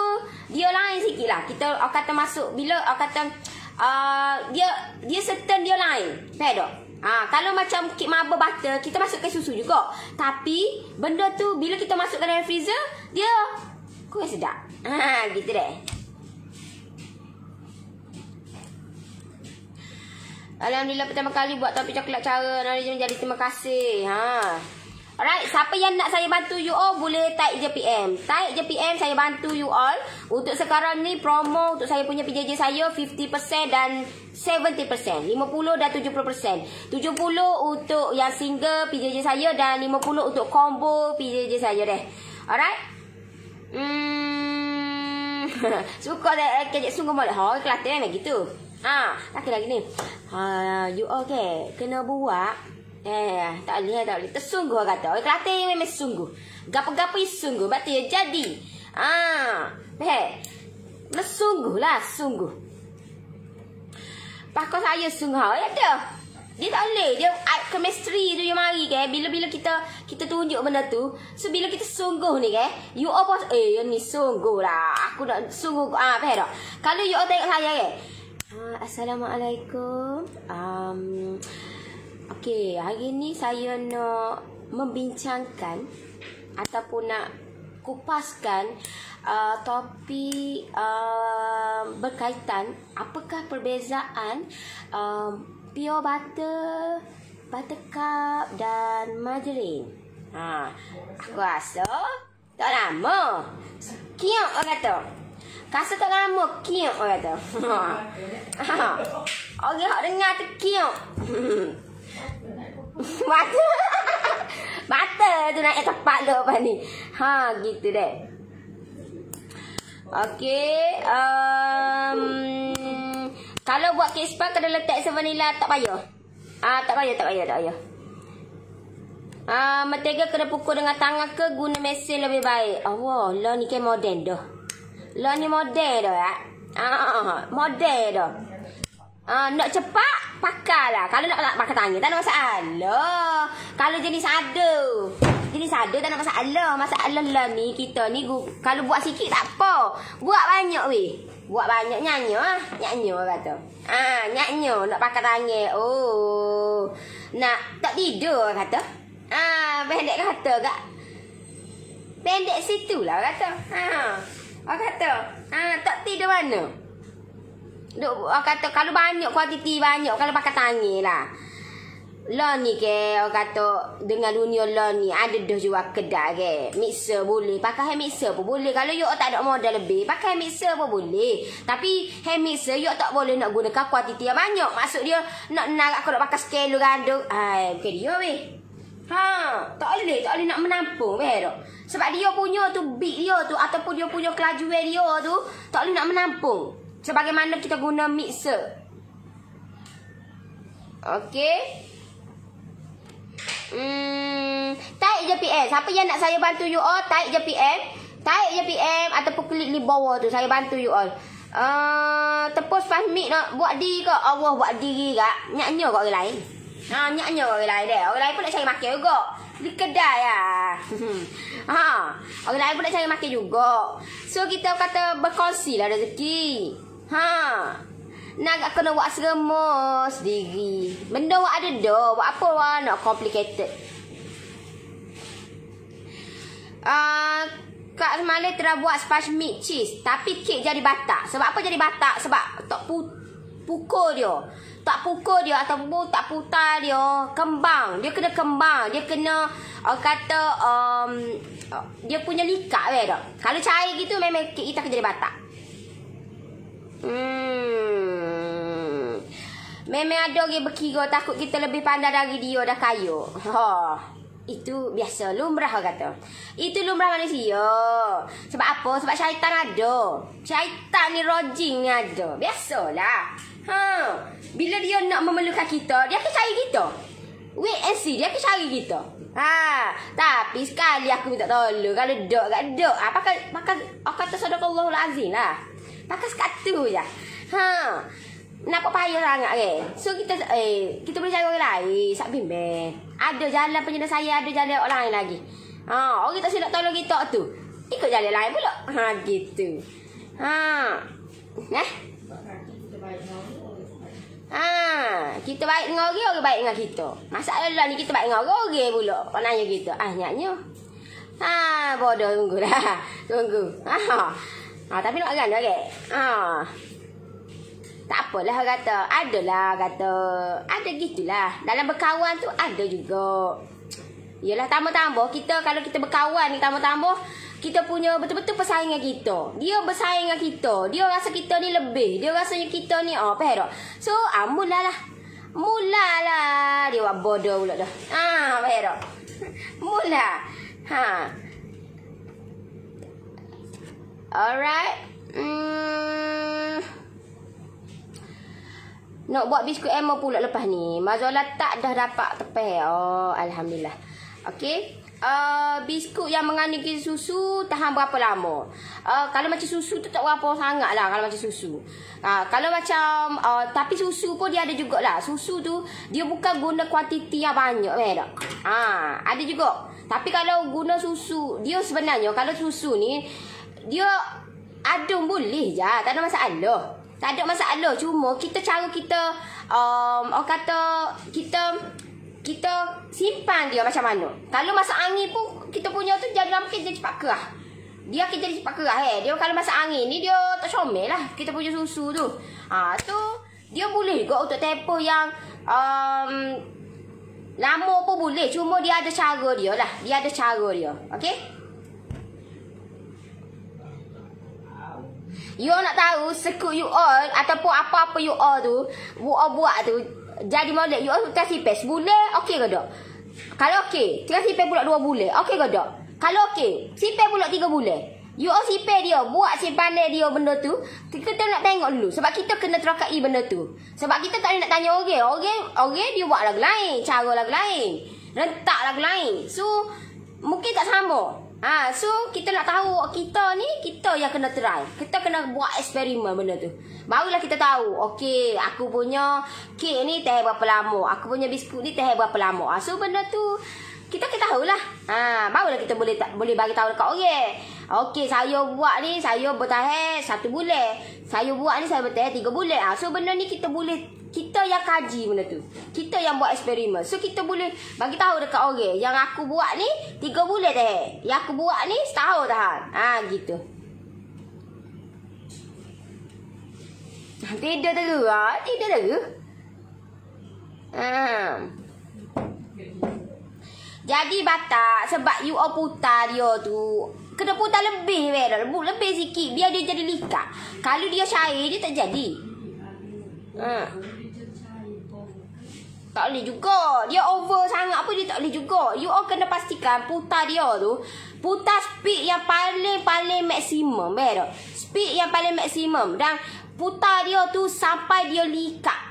dia lain sikit lah. Kita kata masuk bila kata dia certain dia lain. Faham tak? Kalau macam kek marble butter, kita masukkan susu juga. Tapi benda tu bila kita masukkan dalam freezer, dia kurang sedap. Gitu deh. Alhamdulillah pertama kali buat topi coklat cara Nari jadi terima kasih. Alright, siapa yang nak saya bantu you all boleh type je PM. Type je PM, saya bantu you all. Untuk sekarang ni promo untuk saya punya PJJ saya 50% dan 70%. 50 dan 70%. 70 untuk yang single PJJ saya dan 50 untuk combo PJJ saya deh. Alright. Suka kejap sungguh molek. Kelantan memang gitu. Lagi ni. You all kena buat. Tak boleh. Tersungguh orang kata. Orang Kelantan memang sungguh. Gapa-gapa sungguh. Berarti jadi. Sungguh lah. Sungguh. Pakar saya sungguh. Ya dah. Dia tak boleh. Dia chemistry tu yang mari ke. Bila-bila kita tunjuk benda tu. So bila kita sungguh ni ke. You all pun. Ni sungguh lah. Aku nak sungguh. Faham tak? Kalau you all tengok saya ke. Assalamualaikum. Okey, hari ni saya nak membincangkan ataupun nak kupaskan topik berkaitan apakah perbezaan pure butter, buttercup dan margarine. Aku rasa tak lama. Kiok orang kata. Rasa tak lama kiok orang kata. Orang hak dengar tu kiok. Butter tu nak tepat tu apa ni. Gitu deh. Okey. Kalau buat cake spa kena letak vanilla tak payah. Tak payah. Mentega kena pukul dengan tangan ke guna mesin lebih baik. Allah, lah ni kan moden dah. Lah ni moden dah ya. Moden dah. Nak cepat pakailah. Kalau nak pakai tangan tak ada masalah. Kalau jenis ada tak ada masalah. Masalah lah ni kita ni kalau buat sikit tak apa. Buat banyak weh. Buat banyak nyanyi Nyanyi orang kata. Nyanyi nak pakai tangan. Nak tak tidur orang kata. Pendek kata kak. Pendek situlah orang kata. Orang kata. Tak tidur mana? Orang kata kalau banyak kuantiti banyak kalau pakai tangan lah. Lah ni ke orang kata dengan dunia lah ni ada dah jual kedai ke. Mixer boleh. Pakai hand mixer pun boleh. Kalau you tak ada modal lebih pakai hand mixer pun boleh. Tapi hand mixer you tak boleh nak gunakan kuantiti yang banyak. Maksud dia nak aku nak pakai skalo ganduk. Bukan dia weh. Tak boleh nak menampung weh tak. Sebab dia punya tu, beat dia tu ataupun dia punya kelajuan dia tu tak boleh nak menampung. Sebagaimana kita guna mixer. Okey. Tarik je PM. Siapa yang nak saya bantu you all, tarik je PM. Tarik je PM ataupun klik di bawah tu. Saya bantu you all. Tepus pas mic nak buat diri ke? Allah buat diri kak. Nyaknya kat orang lain. Nyaknya kat orang lain deh. Orang lain pun nak cari makan juga. Di kedai lah. Orang lain pun nak cari makan juga. So kita kata berkongsi lah rezeki. Nak kena buat seremah sendiri. Benda buat ada dah. Buat apa lah nak complicated. Kak semalam telah buat sponge meat cheese. Tapi kek jadi batak. Sebab apa jadi batak? Sebab tak pukul dia. Tak pukul dia ataupun tak putar dia. Kembang. Dia kena kembang. Dia kena kata dia punya likat tak? Kalau cair gitu memang kek kita akan jadi batak. Memang ada orang berkira takut kita lebih pandai dari dia dah kaya. Itu biasa, lumrah kata. Itu lumrah manusia. Sebab apa? Sebab syaitan ada. Syaitan ni rojing ada. Biasalah. Bila dia nak memerlukan kita, dia akan cari kita. Wait and see, dia akan cari kita. Tapi sekali aku minta tolong. Kalau dok kat dok. Pakai kata sadaqallahul azim lah. Pakai sekatu je. Nampak payah sangat kan. So kita boleh cari orang lain. Sak bimbing. Ada jalan penyedar saya, ada jalan orang lain lagi. Orang tak nak tolong kita tu, ikut jalan lain pula. Gitu. Kita baik dengan orang baik dengan kita. Masalah ni kita baik dengan orang pula. Kau nanya kita. Nyaknya. Bodoh tunggu dah. Tunggu. Tapi nak agak dah kan. Tak apalah kata. Adalah kata. Ada gitulah. Dalam berkawan tu ada juga. Yalah tambah-tambah. Kita kalau kita berkawan ni tambah-tambah. Kita punya betul-betul persaingan kita. Dia bersaing dengan kita. Dia rasa kita ni lebih. Dia rasanya kita ni. Faham tak? So mulalah. Mulalah. Dia buat bodoh pula dah. Faham tak? Mula. Alright. Nak buat biskut emo pula lepas ni. Mazalah tak dah dapat tepi. Alhamdulillah. Okey. Biskut yang mengandung susu tahan berapa lama? Kalau macam susu tu tak berapa sangat lah. Kalau macam susu. Kalau macam tapi susu pun dia ada jugalah. Susu tu dia bukan guna kuantiti yang banyak. Ada juga. Tapi kalau guna susu, dia sebenarnya kalau susu ni dia adung boleh je. Tak ada masalah. Tak ada masalah. Cuma cara kita orang kata kita simpan dia macam mana. Kalau masak angin pun kita punya tu jadi mungkin dia cepat kerah. Dia akan jadi cepat kerah. Dia kalau masak angin ni dia tak comel lah. Kita punya susu tu. Tu dia boleh juga untuk tempoh yang lama pun boleh. Cuma dia ada cara dia lah. Dia ada cara dia. Okey? You nak tahu sekut you all ataupun apa-apa you all tu buat tu jadi molek you all kasih pes bulan okey ke tak? Kalau okey, kasih pes pula 2 bulan. Okey ke tak? Kalau okey, sipel pula 3 bulan. You all sipel dia, buat simpanan dia benda tu, kita nak tengok dulu sebab kita kena terakai benda tu. Sebab kita tak boleh nak tanya orang dia buat lagu lain, cara lagu lain, rentak lagu lain. So mungkin tak sama. So kita nak tahu kita ni kita yang kena try. Kita kena buat eksperimen benda tu. Barulah kita tahu. Okey, aku punya kek ni tahan berapa lama. Aku punya biskut ni tahan berapa lama. So benda tu kita tahulah. Barulah kita boleh bagi tahu dekat orang. Okey, saya buat ni saya bertahan 1 bulan. Saya buat ni saya bertahan 3 bulan. So benda ni kita yang kaji benda tu. Kita yang buat eksperimen. So kita boleh bagi tahu dekat orang yang aku buat ni 3 bulan tahan. Yang aku buat ni setahun tahan. Gitu. Tidak terus. Tidak terus. Jadi batak sebab you all putar dia tu kena putar lebih lebih sikit biar dia jadi likat. Kalau dia cair dia tak jadi. Tak boleh juga. Dia over sangat apa dia tak boleh juga. You all kena pastikan putar dia tu Putar speed yang paling maksimum. Speed yang paling maksimum. Dan putar dia tu sampai dia likat.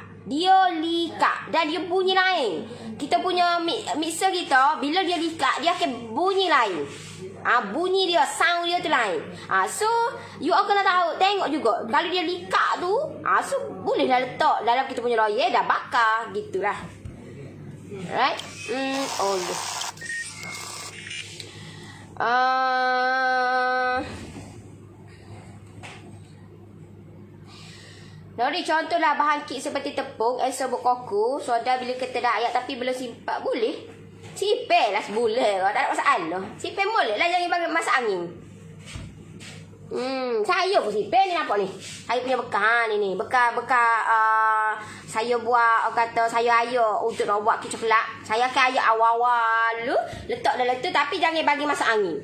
Dan dia bunyi lain. Kita punya mixer kita, bila dia likat, dia akan bunyi lain. Bunyi dia, sound dia tu lain. So you all kena tahu, tengok juga. Kalau dia likat tu, so bolehlah letak dalam kita punya loyer, dah bakar. Gitulah. Right? Nori contohlah bahan kit seperti tepung, serbuk koko, soda bila kita dah ayak tapi belum simpak, boleh. Sipel lah sebulan, tak ada masalah. Sipel boleh lah, jangan bagi masak angin. Saya pun sipel ni nampak ni. Saya punya bekal ni. Bekal saya buat, kata saya ayak untuk nak buat kit coklat. Saya akan ayak awal-awal dulu, letak dalam tu tapi jangan bagi masak angin.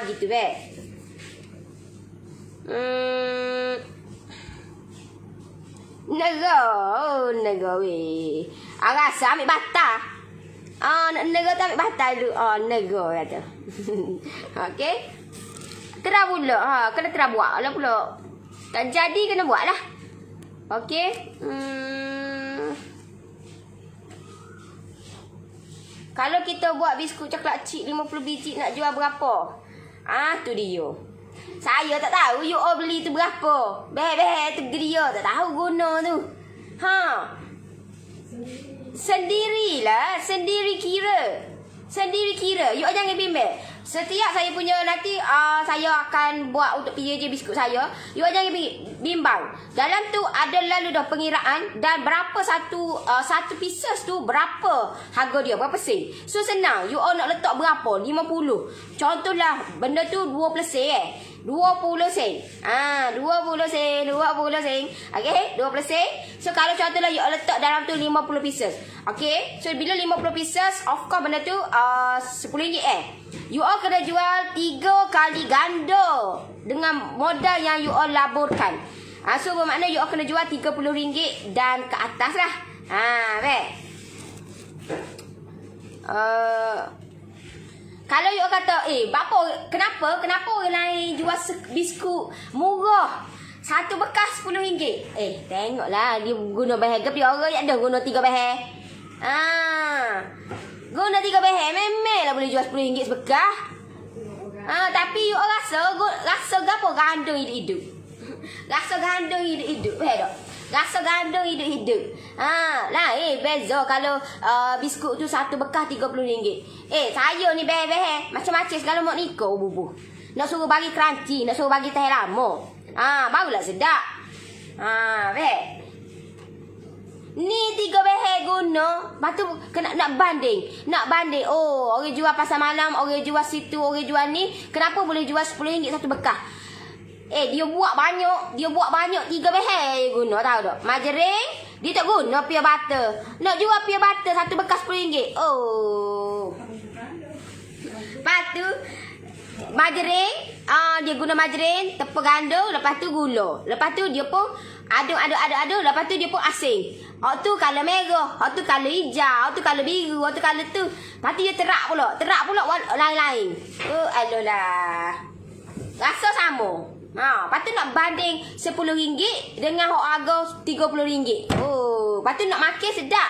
Gitu Nega weh. Rasa ambil batal. Nega tak ambil batal dulu. Nega kata. Okey. Terah pula. Kena terah buat lah pula. Tak jadi kena buat lah. Okey. Kalau kita buat biskut coklat cik 50 biji nak jual berapa? Tu dia. Saya tak tahu you all beli tu berapa. Beh tu dia tak tahu guna tu. Sendirilah, sendiri kira. You all jangan bimbang. Setiap saya punya nanti saya akan buat untuk PJJ biskut saya. You all jangan bimbang. Dalam tu ada lalu dah pengiraan dan berapa satu pieces tu berapa harga dia, berapa sen. So senang. You all nak letak berapa? 50. Contohlah benda tu 20 sen 20 sen. 20 sen. Okey, 20 sen. So kalau contohlah you letak dalam tu 50 pieces. Okey. So bila 50 pieces, of course benda tu RM10 You all kena jual 3 kali ganda dengan modal yang you all laburkan. So bermakna you all kena jual RM30 dan ke atas lah. Kalau you kata, kenapa orang lain jual biskut murah? Satu bekas RM10. Tengoklah dia guna bahan ke orang yang ada guna 3 bahan. Guna 3 bahan memanglah boleh jual RM10 sebekas. Tapi you rasa gapo gandung hidup-hidup. Rasa gandung hidup-hidup. Rasa gandung hidup-hidup. Beza kalau biskut tu satu bekas RM30. Saya ni beh macam-macam segala mak niko bubuh. Nak suruh bagi crunchy, nak suruh bagi teh lama. Barulah sedap. Ni 3 beh guna. Lepas tu kena nak banding. Orang jual pasar malam, orang jual situ, orang jual ni. Kenapa boleh jual RM10 satu bekas? Dia buat banyak 3 behel guna, tahu tak? Margarin dia tak guna pure butter. Nak jual pure butter satu bekas RM10. Lepas tu margarin, dia guna margarin, tepung ganda, lepas tu gula. Lepas tu dia pun aduk, lepas tu dia pun asing. Tu color merah, tu color hijau, tu color biru, tu color tu. Lepas tu dia terak pula lain-lain. Alolah. Rasa sama. Lepas tu nak banding RM10 dengan harga RM30. Lepas tu nak makan sedap.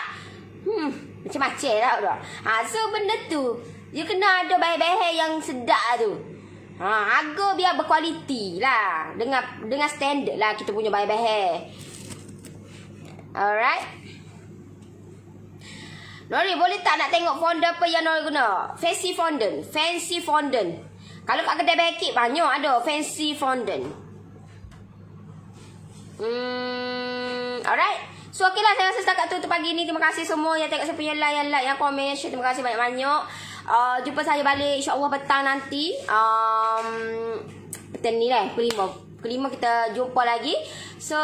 Macam-macam lah. So benda tu, you kena ada bahan-bahan yang sedap tu. Harga biar berkualiti lah. Dengan standard lah kita punya bahan-bahan. Alright. Nori boleh tak nak tengok fondant apa yang Nori guna? Fancy fondant. Kalau kat kedai baking banyak ada fancy fondant. Alright. So okey lah, saya rasa setakat tu untuk pagi ni. Terima kasih semua yang tengok saya punya like, yang komen, share. Terima kasih banyak-banyak. Jumpa saya balik insya-Allah petang nanti. Petang ni lah, kelima kita jumpa lagi. So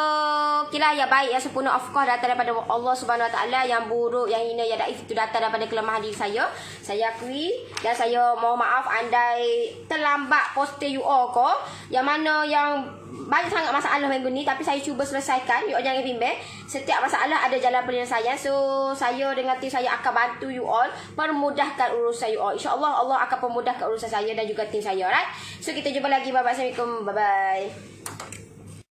kira yang baik yang sempurna of course datang daripada Allah Subhanahu Wa Taala. Yang buruk, yang hina, yang daif itu datang daripada kelemahan diri saya. Saya akui dan saya mohon maaf andai terlambat post you all ko. Yang mana yang banyak sangat masalah minggu ni, tapi saya cuba selesaikan. You all jangan bimbang. Setiap masalah ada jalan penyelesaian. So saya dengan tim saya akan bantu you all, permudahkan urusan you all. InsyaAllah Allah akan permudahkan urusan saya dan juga tim saya. Alright. So kita jumpa lagi. Bye bye. Assalamualaikum. Bye bye.